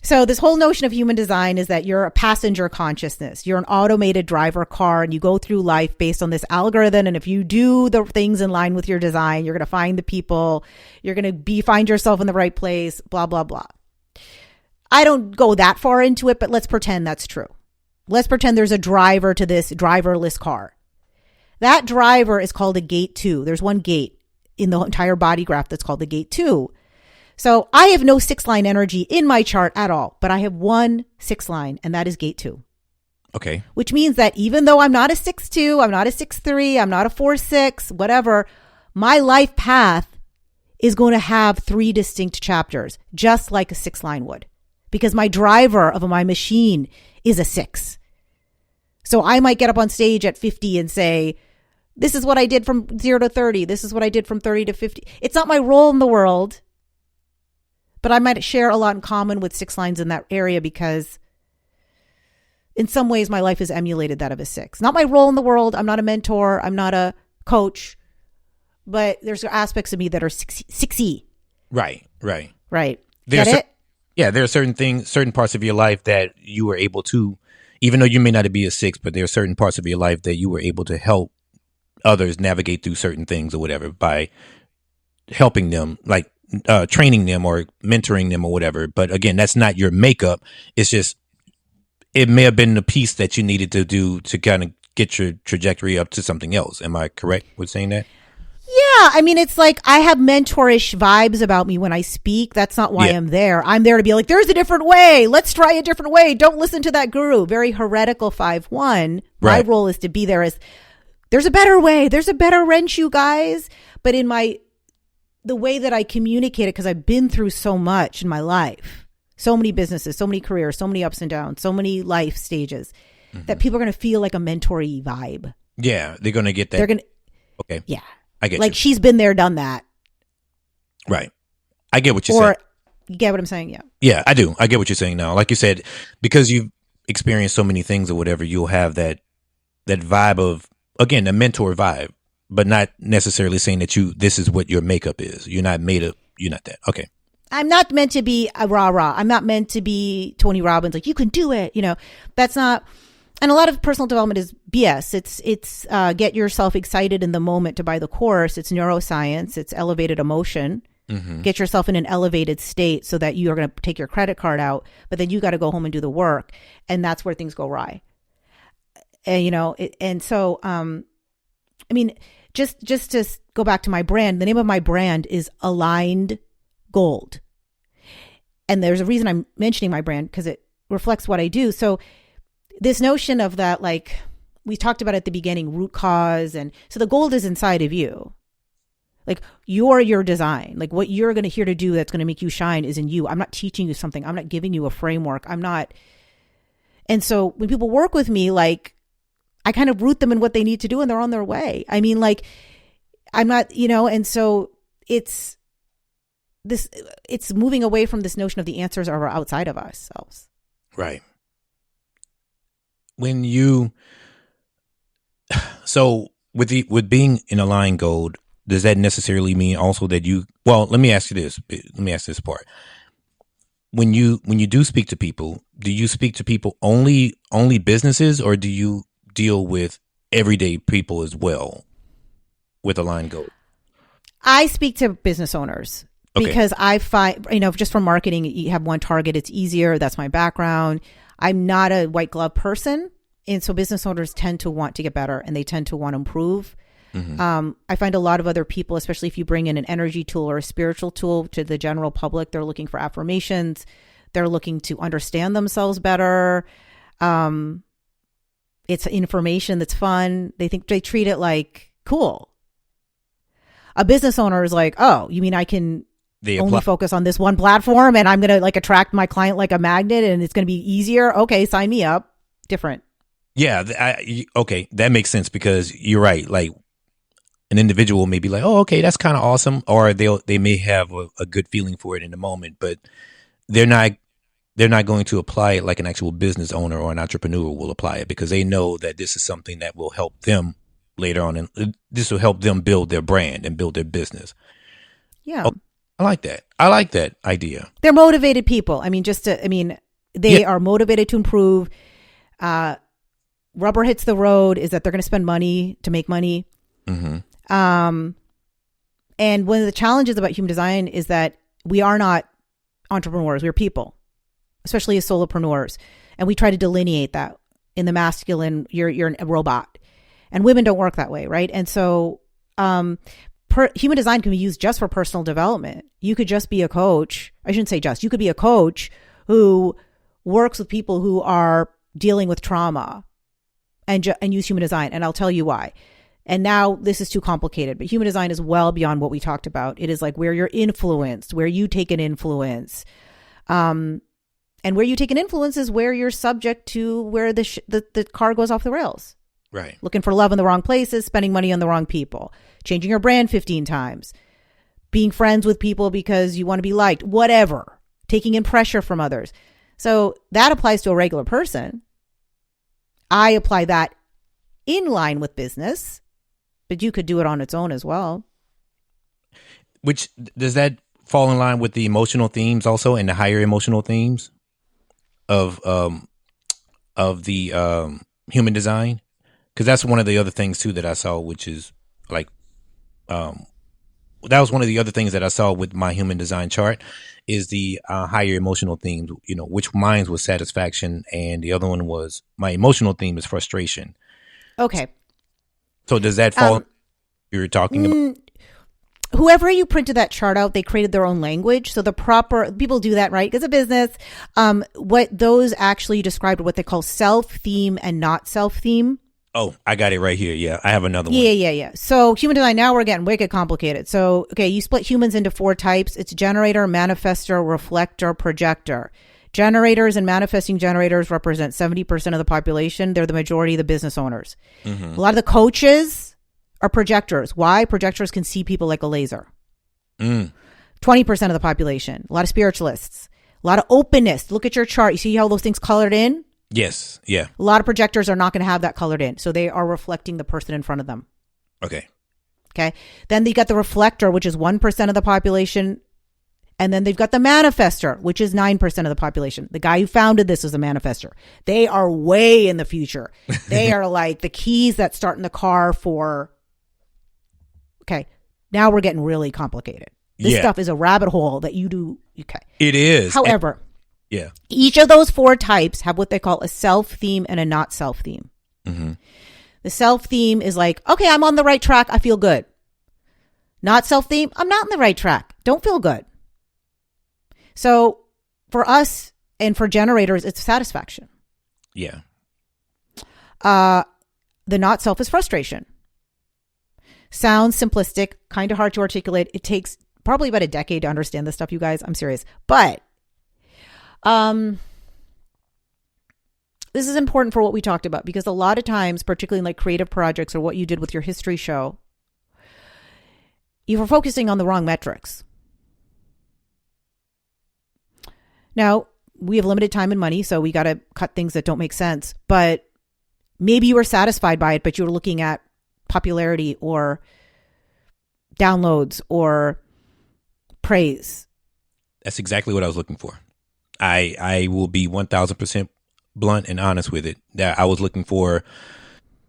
So this whole notion of human design is that you're a passenger consciousness. You're an automated driver car, and you go through life based on this algorithm. And if you do the things in line with your design, you're going to find the people, you're going to find yourself in the right place, blah, blah, blah. I don't go that far into it, but let's pretend that's true. Let's pretend there's a driver to this driverless car. That driver is called a gate 2. There's one gate in the entire body graph that's called the gate 2. So I have no 6-line energy in my chart at all, but I have one 6-line, and that is gate 2. Okay. Which means that even though I'm not a 6'2", I'm not a 6'3", I'm not a 4'6", whatever, my life path is going to have 3 distinct chapters, just like a 6-line would, because my driver of my machine is a 6. So I might get up on stage at 50 and say, this is what I did from 0 to 30. This is what I did from 30 to 50. It's not my role in the world, but I might share a lot in common with 6 lines in that area because in some ways my life has emulated that of a 6. Not my role in the world. I'm not a mentor. I'm not a coach, but there's aspects of me that are 6y. Right. Get it? Yeah, there are certain parts of your life that you were able to, even though you may not be a 6, but there are certain parts of your life that you were able to help others navigate through certain things or whatever by helping them, like training them or mentoring them or whatever. But again, that's not your makeup. It's just, it may have been the piece that you needed to do to kind of get your trajectory up to something else. Am I correct with saying that? Yeah. I mean, it's like I have mentorish vibes about me when I speak. That's not why I'm there. I'm there to be like, there's a different way. Let's try a different way. Don't listen to that guru. Very heretical 5-1. My role is to be there as, there's a better way. There's a better wrench, you guys. But in the way that I communicate it, because I've been through so much in my life, so many businesses, so many careers, so many ups and downs, so many life stages, that people are going to feel like a mentor-y vibe. Yeah, they're going to get that. They're going to. Okay. Yeah. I get like you. She's been there, done that. Right. I get what you're saying. You get what I'm saying? Yeah. Yeah, I do. I get what you're saying now. Like you said, because you've experienced so many things or whatever, you'll have that vibe of, again, a mentor vibe, but not necessarily saying that this is what your makeup is. You're not made of, you're not that. Okay. I'm not meant to be a rah-rah. I'm not meant to be Tony Robbins. Like, you can do it. That's not, and a lot of personal development is BS. It's get yourself excited in the moment to buy the course. It's neuroscience. It's elevated emotion. Mm-hmm. Get yourself in an elevated state so that you are going to take your credit card out, but then you got to go home and do the work. And that's where things go awry. And, so, I mean, just to go back to my brand, the name of my brand is Aligned Gold. And there's a reason I'm mentioning my brand, because it reflects what I do. So this notion of that, like we talked about at the beginning, root cause. And so the gold is inside of you. Like you're your design, like what you're going to here to do that's going to make you shine is in you. I'm not teaching you something. I'm not giving you a framework. I'm not. And so when people work with me, like I kind of root them in what they need to do and they're on their way. I mean, like I'm not, and so it's moving away from this notion of the answers are outside of ourselves. Right. when you so with being in aligned gold, does that necessarily mean also that you? Well, let me ask you this. Let me ask this part. When you do speak to people, do you speak to people only businesses, or do you deal with everyday people as well with aligned gold? I speak to business owners because I find, just from marketing, you have one target. It's easier. That's my background. I'm not a white glove person. And so business owners tend to want to get better and they tend to want to improve. I find a lot of other people, especially if you bring in an energy tool or a spiritual tool to the general public, they're looking for affirmations. They're looking to understand themselves better. It's information that's fun. They treat it like cool. A business owner is like, oh, you mean I can only focus on this one platform and I'm going to attract my client like a magnet and it's going to be easier? Okay, sign me up. Different. Yeah. Okay. That makes sense because you're right. Like an individual may be like, oh, okay, that's kind of awesome. Or they may have a good feeling for it in the moment, but they're not going to apply it like an actual business owner or an entrepreneur will apply it because they know that this is something that will help them later on. And this will help them build their brand and build their business. Yeah. Oh, I like that. I like that idea. They're motivated people. They are motivated to improve. Rubber hits the road is that they're going to spend money to make money. And one of the challenges about human design is that we are not entrepreneurs. We're people, especially as solopreneurs. And we try to delineate that in the masculine, you're a robot. And women don't work that way, right? And so human design can be used just for personal development. You could just be a coach. I shouldn't say just. You could be a coach who works with people who are dealing with trauma and use human design. And I'll tell you why. And now this is too complicated, but human design is well beyond what we talked about. It is like where you're influenced, where you take an influence. And where you take an influence is where you're subject to where the car goes off the rails. Right. Looking for love in the wrong places, spending money on the wrong people, changing your brand 15 times, being friends with people because you want to be liked, whatever, taking in pressure from others. So that applies to a regular person. I apply that in line with business, but you could do it on its own as well. Which, does that fall in line with the emotional themes also and the higher emotional themes of the human design? Because that's one of the other things too that I saw, which is like, that was one of the other things that I saw with my human design chart is the higher emotional themes, which mine was satisfaction. And the other one was my emotional theme is frustration. Okay. So does that fall you're talking about? Whoever you printed that chart out, they created their own language. So the proper people do that, right? It's a business. What those actually described what they call self-theme and not self-theme. Oh, I got it right here. Yeah, I have another one. Yeah. So human design, now we're getting wicked complicated. So, okay, you split humans into 4 types. It's generator, manifestor, reflector, projector. Generators and manifesting generators represent 70% of the population. They're the majority of the business owners. A lot of the coaches are projectors. Why? Projectors can see people like a laser. 20% of the population. A lot of spiritualists. A lot of openness. Look at your chart. You see how those things colored in? Yes. Yeah. A lot of projectors are not going to have that colored in. So they are reflecting the person in front of them. Okay. Then you got the reflector, which is 1% of the population. And then they've got the manifestor, which is 9% of the population. The guy who founded this is a manifestor. They are way in the future. They are like the keys that start in the car for... Okay. Now we're getting really complicated. This stuff is a rabbit hole that you do. Okay. It is. However... Yeah. Each of those 4 types have what they call a self-theme and a not self-theme. The self-theme is like, okay, I'm on the right track. I feel good. Not self-theme, I'm not on the right track. Don't feel good. So for us and for generators, it's satisfaction. Yeah. The not self is frustration. Sounds simplistic, kind of hard to articulate. It takes probably about a decade to understand this stuff, you guys. I'm serious. But this is important for what we talked about because a lot of times, particularly in like creative projects or what you did with your history show, you were focusing on the wrong metrics. Now, we have limited time and money, so we got to cut things that don't make sense. But maybe you were satisfied by it, but you were looking at popularity or downloads or praise. That's exactly what I was looking for. I will be 1,000% blunt and honest with it. That I was looking for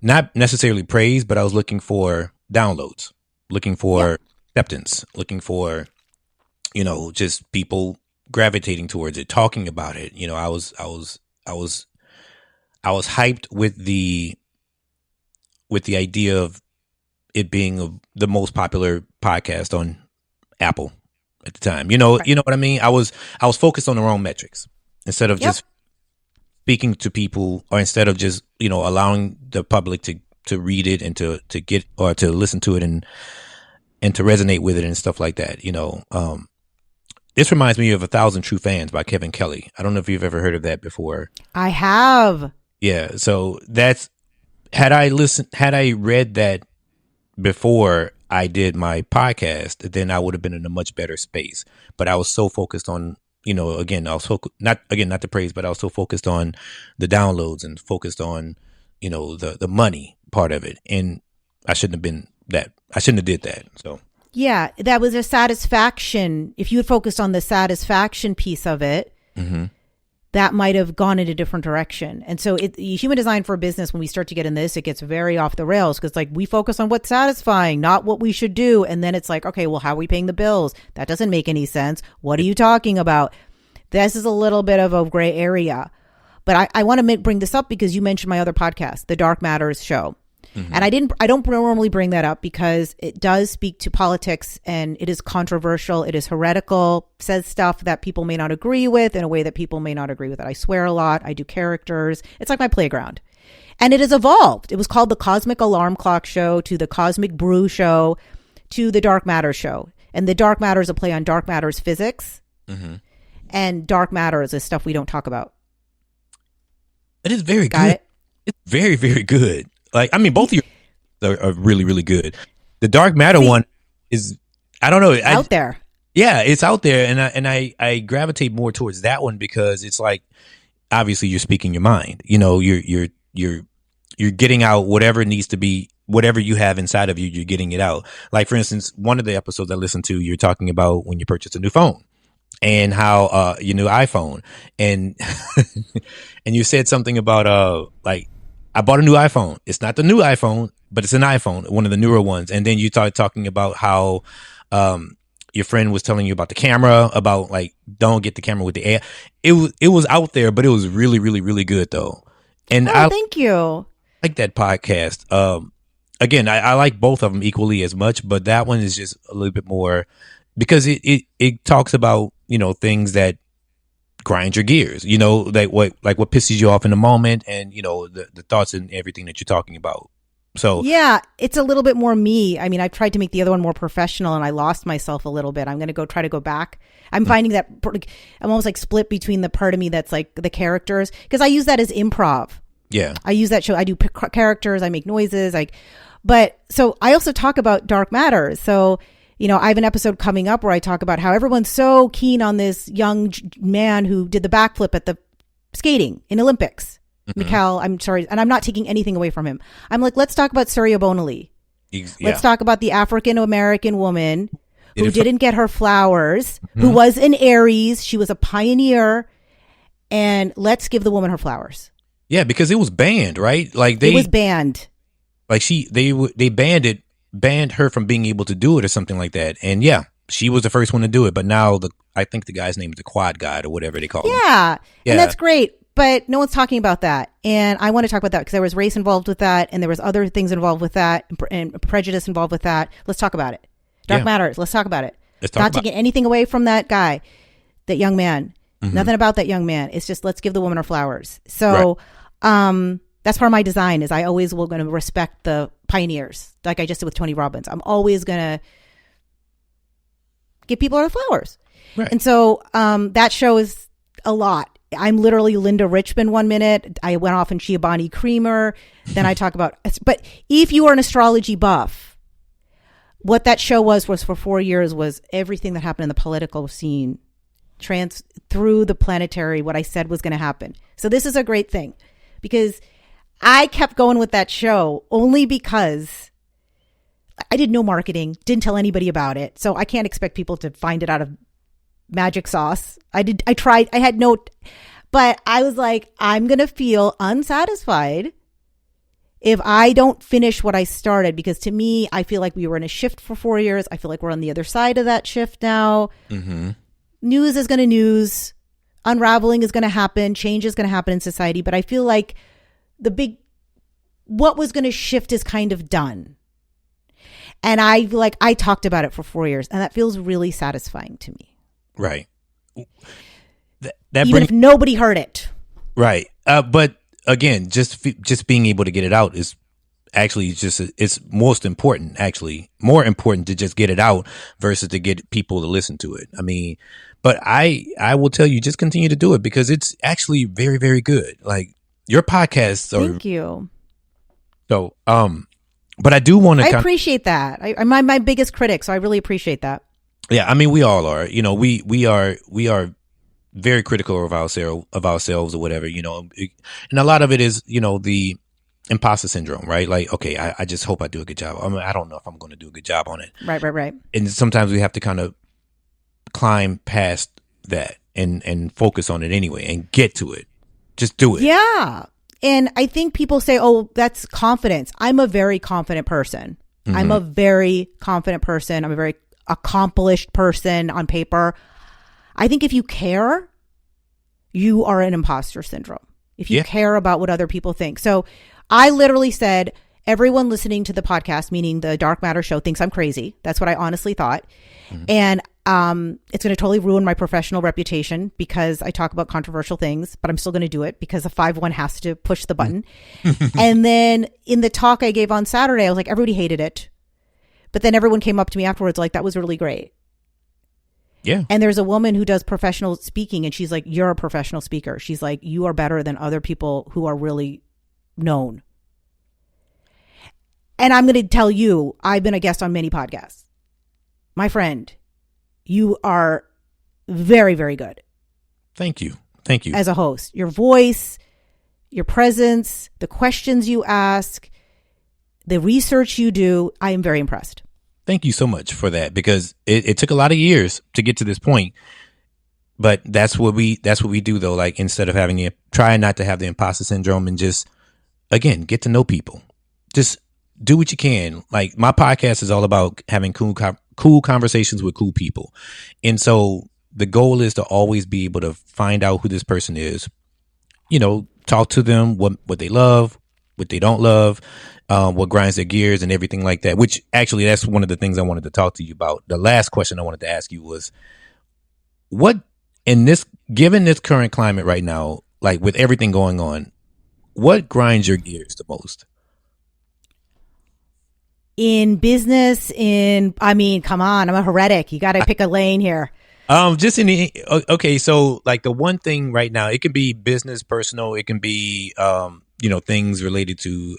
not necessarily praise, but I was looking for downloads, looking for acceptance, looking for, just people gravitating towards it, talking about it. I was hyped with the idea of it being the most popular podcast on Apple at the time. You know what I mean? I was focused on the wrong metrics instead of just speaking to people, or instead of just, allowing the public to read it and to get, or to listen to it and to resonate with it and stuff like that. This reminds me of 1,000 True Fans by Kevin Kelly. I don't know if you've ever heard of that before. I have. Yeah. So had I read that before I did my podcast, then I would have been in a much better space. But I was so focused on, again, I was not to praise, but I was so focused on the downloads and focused on, the money part of it. And I shouldn't have been that. I shouldn't have did that. So. Yeah, that was a satisfaction. If you had focused on the satisfaction piece of it, that might have gone in a different direction. And so human design for business, when we start to get in this, it gets very off the rails, because we focus on what's satisfying, not what we should do. And then it's like, okay, well, how are we paying the bills? That doesn't make any sense. What are you talking about? This is a little bit of a gray area. But I want to bring this up because you mentioned my other podcast, the Dark Matters Show. And I don't normally bring that up because it does speak to politics, and it is controversial. It is heretical, says stuff that people may not agree with in a way that people may not agree with it. I swear a lot. I do characters. It's like my playground. And it has evolved. It was called the Cosmic Alarm Clock Show, to the Cosmic Brew Show, to the Dark Matter Show. And the Dark Matter is a play on Dark Matter's physics. And Dark Matter is stuff we don't talk about. It is very good. It's very, very good. Both of you are really, really good. The Dark Matter one is, I don't know, out there. Yeah, it's out there, and I gravitate more towards that one because it's like, obviously you're speaking your mind. You're getting out whatever needs to be, whatever you have inside of you. You're getting it out. Like, for instance, one of the episodes I listened to, you're talking about when you purchase a new phone and how your new iPhone, and and you said something about I bought a new iPhone. It's not the new iPhone, but it's an iPhone, one of the newer ones. And then you started talking about how your friend was telling you about the camera, about don't get the camera with the air. It was out there, but it was really, really, really good though. And thank you. Like that podcast. Again, I like both of them equally as much, but that one is just a little bit more because it talks about, things that grind your gears, what pisses you off in the moment, and the thoughts and everything that you're talking about. So yeah, it's a little bit more me. I tried to make the other one more professional, and I lost myself a little bit. I'm going to try to go back. I'm finding that I'm almost split between the part of me that's the characters, because I use that as improv. Yeah, I use that show. I do characters. I make noises. But so I also talk about Dark Matter. So I have an episode coming up where I talk about how everyone's so keen on this young man who did the backflip at the skating in Olympics. Mikhail, I'm sorry, and I'm not taking anything away from him. I'm let's talk about Surya Bonali. Let's talk about the African-American woman who didn't get her flowers, who was an Aries. She was a pioneer, and let's give the woman her flowers. Yeah, because it was banned, right? It was banned. They banned her from being able to do it or something like that. And yeah, she was the first one to do it. But now I think the guy's name is the Quad God or whatever they call him. Yeah. And that's great. But no one's talking about that. And I want to talk about that because there was race involved with that. And there was other things involved with that and prejudice involved with that. Let's talk about it. Dark Matters. Let's talk about it. Not taking anything away from that guy, that young man. Nothing about that young man. It's just, let's give the woman her flowers. So, that's part of my design is I always will going to respect the pioneers, like I just did with Tony Robbins. I'm always going to give people their flowers. Right. And so that show is a lot. I'm literally Linda Richmond 1 minute. I went off in Giovanni Creamer. Then I talk about, but if you are an astrology buff, what that show was for 4 years was everything that happened in the political scene through the planetary, what I said was going to happen. So this is a great thing because I kept going with that show only because I did no marketing, didn't tell anybody about it. So I can't expect people to find it out of magic sauce. I tried, I had no, but I was like, I'm going to feel unsatisfied if I don't finish what I started, because to me, I feel like we were in a shift for 4 years. I feel like we're on the other side of that shift now. Mm-hmm. News is going to news. Unraveling is going to happen. Change is going to happen in society. But I feel like what was going to shift is kind of done. And I talked about it for 4 years, and that feels really satisfying to me. Right. Even if nobody heard it. Right. But again, just being able to get it out is actually it's most important, actually more important to just get it out versus to get people to listen to it. I mean, but I will tell you, just continue to do it because it's actually very, very good. Like your podcasts are. Thank you. So, but I do want to. I appreciate that. I'm my biggest critic, so I really appreciate that. Yeah, I mean, we all are. You know, we are very critical of ourselves or whatever. You know, and a lot of it is, you know, the imposter syndrome, right? Like, okay, I just hope I do a good job. I mean, I don't know if I'm going to do a good job on it. Right. And sometimes we have to kind of climb past that and focus on it anyway and get to it. Just do it. Yeah. And I think people say, oh, that's confidence. I'm a very confident person. Mm-hmm. I'm a very confident person. I'm a very accomplished person on paper. I think if you care, you are an imposter syndrome. If you care about what other people think. So I literally said, everyone listening to the podcast, meaning the Dark Matter show, thinks I'm crazy. That's what I honestly thought. Mm-hmm. And it's going to totally ruin my professional reputation because I talk about controversial things, but I'm still going to do it because the 5-1 has to push the button. And then in the talk I gave on Saturday, I was like, everybody hated it. But then everyone came up to me afterwards like, that was really great. Yeah. And there's a woman who does professional speaking and she's like, you're a professional speaker. She's like, you are better than other people who are really known. And I'm going to tell you, I've been a guest on many podcasts. My friend, you are very, very good. Thank you. As a host, your voice, your presence, the questions you ask, the research you do, I am very impressed. Thank you so much for that because it took a lot of years to get to this point. But that's what we do though. Like instead of try not to have the imposter syndrome and just, again, get to know people. Just do what you can. Like my podcast is all about having cool conversations with cool people. And so the goal is to always be able to find out who this person is, you know, talk to them, what they love, what they don't love, what grinds their gears and everything like that, which actually that's one of the things I wanted to talk to you about. The last question I wanted to ask you was given this current climate right now, like with everything going on, what grinds your gears the most? In business, I mean, come on, I'm a heretic. You got to pick a lane here. Okay. So like the one thing right now, it can be business, personal. It can be, things related to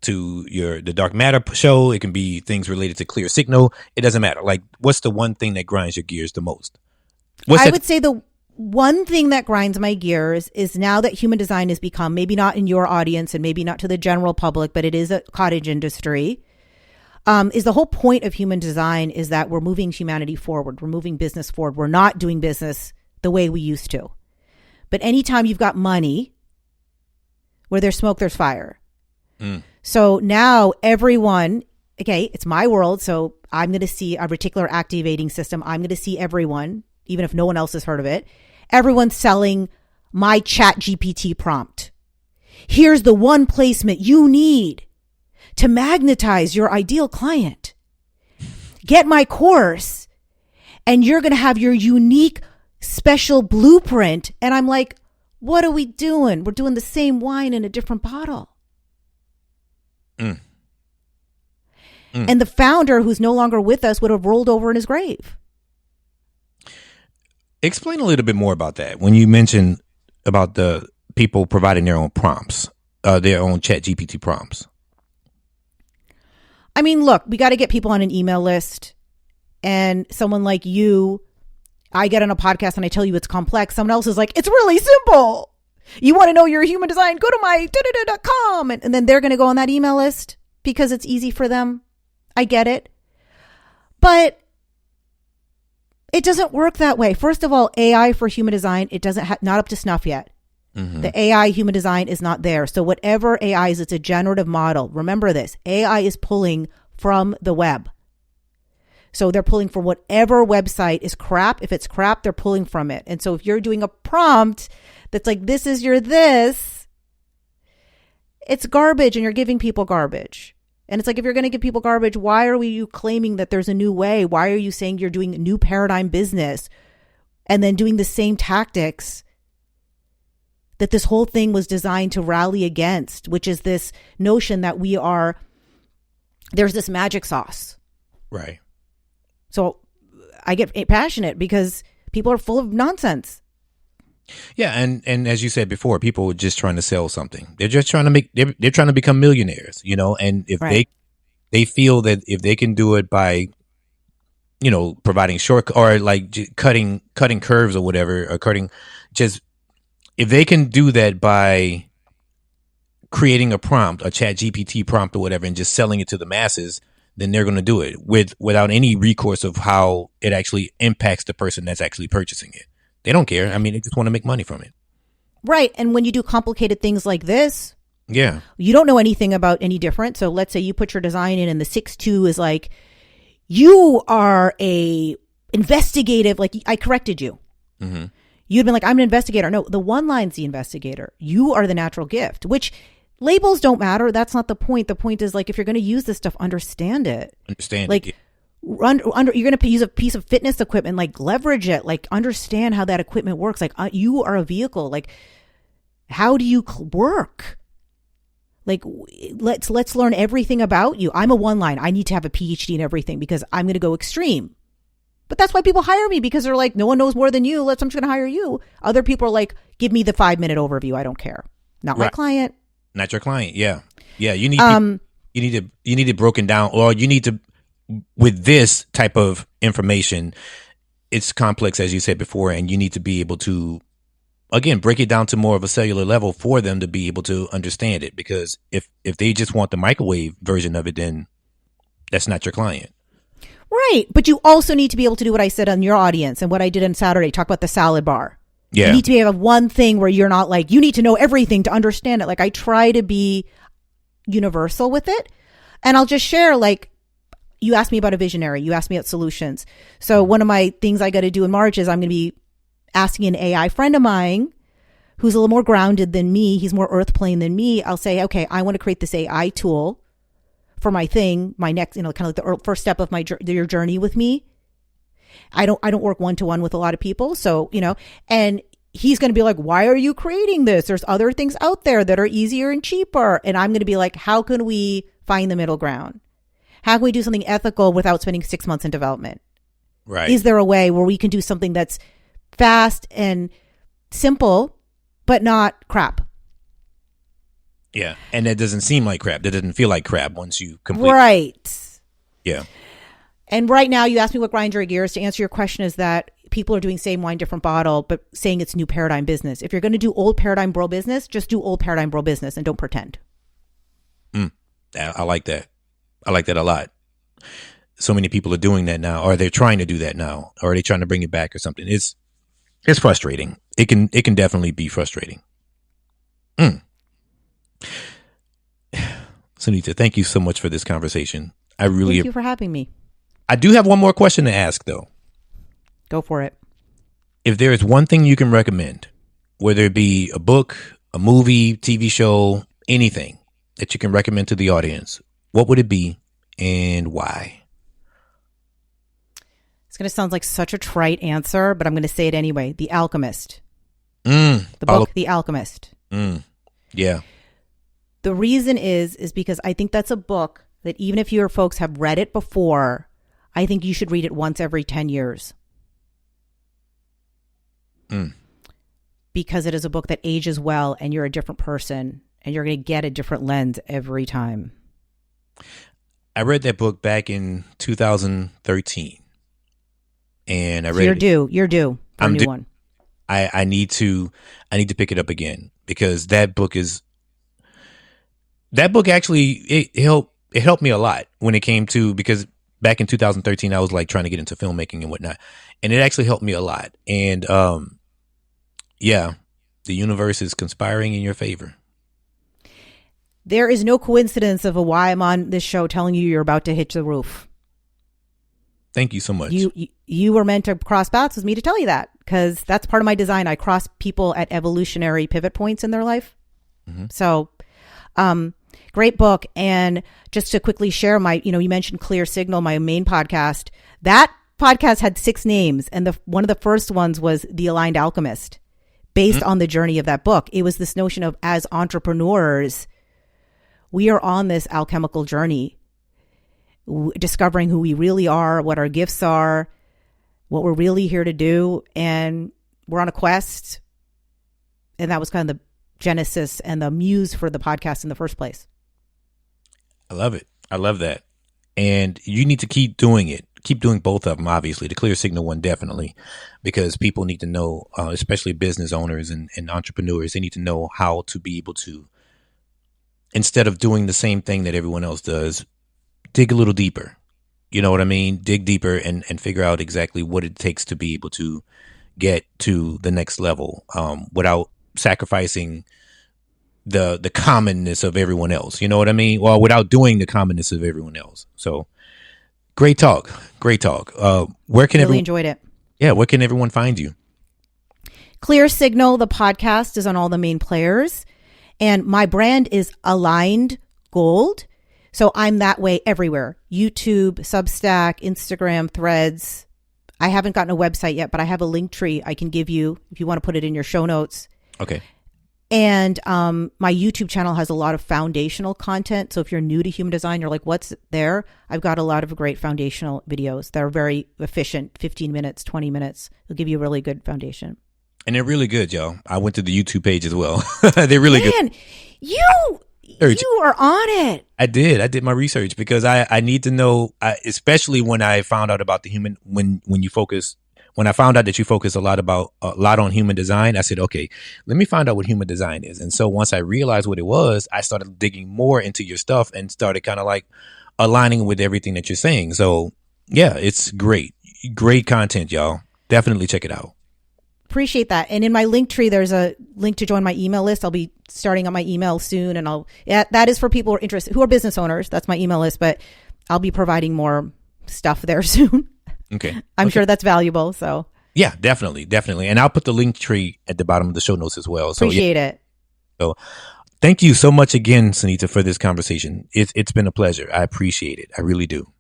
the Dark Matter show. It can be things related to Clear Signal. It doesn't matter. Like what's the one thing that grinds your gears the most? I would say the one thing that grinds my gears is now that human design has become, maybe not in your audience and maybe not to the general public, but it is a cottage industry, is the whole point of human design is that we're moving humanity forward. We're moving business forward. We're not doing business the way we used to. But anytime you've got money, where there's smoke, there's fire. Mm. So now everyone, okay, it's my world. So I'm going to see a reticular activating system. I'm going to see everyone, even if no one else has heard of it. Everyone's selling my Chat GPT prompt. Here's the one placement you need to magnetize your ideal client. Get my course and you're going to have your unique special blueprint. And I'm like, what are we doing? We're doing the same wine in a different bottle. Mm. Mm. And the founder, who's no longer with us, would have rolled over in his grave. Explain a little bit more about that. When you mentioned about the people providing their own prompts, their own Chat GPT prompts. I mean, look, we got to get people on an email list. And someone like you, I get on a podcast and I tell you it's complex. Someone else is like, it's really simple. You want to know your human design? Go to my .com. And then they're going to go on that email list because it's easy for them. I get it. But it doesn't work that way. First of all, AI for human design, it doesn't not up to snuff yet. Mm-hmm. The AI human design is not there. So whatever AI is, it's a generative model. Remember this, AI is pulling from the web. So they're pulling from whatever website is crap. If it's crap, they're pulling from it. And so if you're doing a prompt that's like, this is your this, it's garbage and you're giving people garbage. And it's like, if you're going to give people garbage, why are you claiming that there's a new way? Why are you saying you're doing a new paradigm business and then doing the same tactics that this whole thing was designed to rally against, which is this notion that there's this magic sauce. Right. So I get passionate because people are full of nonsense. Yeah, and as you said before, people are just trying to sell something. They're just trying to they're trying to become millionaires, and if they feel that if they can do it by providing short or like cutting curves or whatever, or if they can do that by creating a prompt, a chat GPT prompt or whatever, and just selling it to the masses, then they're going to do it without any recourse of how it actually impacts the person that's actually purchasing it. They don't care. I mean, they just want to make money from it. Right. And when you do complicated things like this, yeah, you don't know anything about any different. So let's say you put your design in and the 6-2 is like, you are a investigative, like I corrected you. Mm-hmm. You'd been like, I'm an investigator. No, the one line's the investigator. You are the natural gift, which labels don't matter. That's not the point. The point is like, if you're going to use this stuff, understand it. Like, you're going to use a piece of fitness equipment, like leverage it, like understand how that equipment works. Like you are a vehicle. Like, how do you work? Like, let's learn everything about you. I'm a one line. I need to have a PhD in everything because I'm going to go extreme. But that's why people hire me, because they're like, no one knows more than you. I'm just going to hire you. Other people are like, give me the 5-minute overview. I don't care. Not my client. Not your client. Yeah. Yeah. You need it broken down, or you need to, with this type of information, it's complex, as you said before, and you need to be able to, again, break it down to more of a cellular level for them to be able to understand it. Because if they just want the microwave version of it, then that's not your client. Right. But you also need to be able to do what I said on your audience and what I did on Saturday, talk about the salad bar. Yeah. You need to be able to have one thing where you're not like, you need to know everything to understand it. Like, I try to be universal with it. And I'll just share, like, you asked me about a visionary. You asked me about solutions. So one of my things I got to do in March is I'm going to be asking an AI friend of mine who's a little more grounded than me. He's more earth plane than me. I'll say, okay, I want to create this AI tool for my thing, my next, kind of like the first step of your journey with me. I don't work one-to-one with a lot of people. So, and he's going to be like, why are you creating this? There's other things out there that are easier and cheaper. And I'm going to be like, how can we find the middle ground? How can we do something ethical without spending 6 months in development? Right. Is there a way where we can do something that's fast and simple, but not crap? Yeah. And that doesn't seem like crap. That doesn't feel like crap once you complete. Right. Yeah. And right now, you asked me what grinds your gears. To answer your question is that people are doing same wine, different bottle, but saying it's new paradigm business. If you're going to do old paradigm bro business, just do old paradigm bro business and don't pretend. I like that. I like that a lot. So many people are doing that now, or they're trying to do that now, or are they trying to bring it back or something? It's frustrating. It can definitely be frustrating. Sunita, thank you so much for this conversation. Thank you for having me. I do have one more question to ask, though. Go for it. If there is one thing you can recommend, whether it be a book, a movie, TV show, anything that you can recommend to the audience, what would it be and why? It's going to sound like such a trite answer, but I'm going to say it anyway. The Alchemist. The book, The Alchemist. Yeah. The reason is because I think that's a book that even if your folks have read it before, I think you should read it once every 10 years. Because it is a book that ages well and you're a different person and you're going to get a different lens every time. I read that book back in 2013. And I read You're due for a new one. I need to pick it up again because that book actually it helped me a lot when it came to, because back in 2013 I was like trying to get into filmmaking and whatnot, and it actually helped me a lot. And yeah, the universe is conspiring in your favor. There is no coincidence of why I'm on this show telling you you're about to hit the roof. Thank you so much. You were meant to cross paths with me to tell you that, because that's part of my design. I cross people at evolutionary pivot points in their life. Mm-hmm. So, great book. And just to quickly share you mentioned Clear Signal, my main podcast. That podcast had 6 names. And one of the first ones was The Aligned Alchemist, based on the journey of that book. It was this notion of, as entrepreneurs, we are on this alchemical journey, discovering who we really are, what our gifts are, what we're really here to do. And we're on a quest. And that was kind of the genesis and the muse for the podcast in the first place. I love it. I love that. And you need to keep doing it. Keep doing both of them, obviously. The Clear Signal one, definitely, because people need to know, especially business owners and entrepreneurs, they need to know how to be able to, instead of doing the same thing that everyone else does, dig a little deeper. You know what I mean? Dig deeper and figure out exactly what it takes to be able to get to the next level, without sacrificing the commonness of everyone else. You know what I mean? Well, without doing the commonness of everyone else. So great talk. Great talk. Where can really enjoyed it. Yeah. Where can everyone find you? Clear Signal, the podcast, is on all the main players, and my brand is Aligned Gold. So I'm that way everywhere. YouTube, Substack, Instagram, Threads. I haven't gotten a website yet, but I have a link tree I can give you if you want to put it in your show notes. Okay. And my YouTube channel has a lot of foundational content. So if you're new to human design, you're like, what's there? I've got a lot of great foundational videos that are very efficient, 15 minutes, 20 minutes. They'll give you a really good foundation. And they're really good, y'all. I went to the YouTube page as well. They're really good. Man, you are on it. I did my research because I need to know, especially when I found out about the human, when I found out that you focus a lot on human design, I said, okay, let me find out what human design is. And so once I realized what it was, I started digging more into your stuff and started kind of like aligning with everything that you're saying. So yeah, it's great content, y'all. Definitely check it out. Appreciate that. And in my link tree, there's a link to join my email list. I'll be starting on my email soon, and that is for people who are interested, who are business owners. That's my email list, but I'll be providing more stuff there soon. Okay. I'm sure that's valuable. So yeah, definitely. And I'll put the link tree at the bottom of the show notes as well. So appreciate it. So thank you so much again, Sunita, for this conversation. It's been a pleasure. I appreciate it. I really do.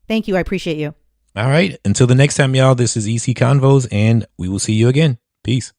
Thank you. I appreciate you. All right. Until the next time, y'all, this is EC Convos, and we will see you again. Peace.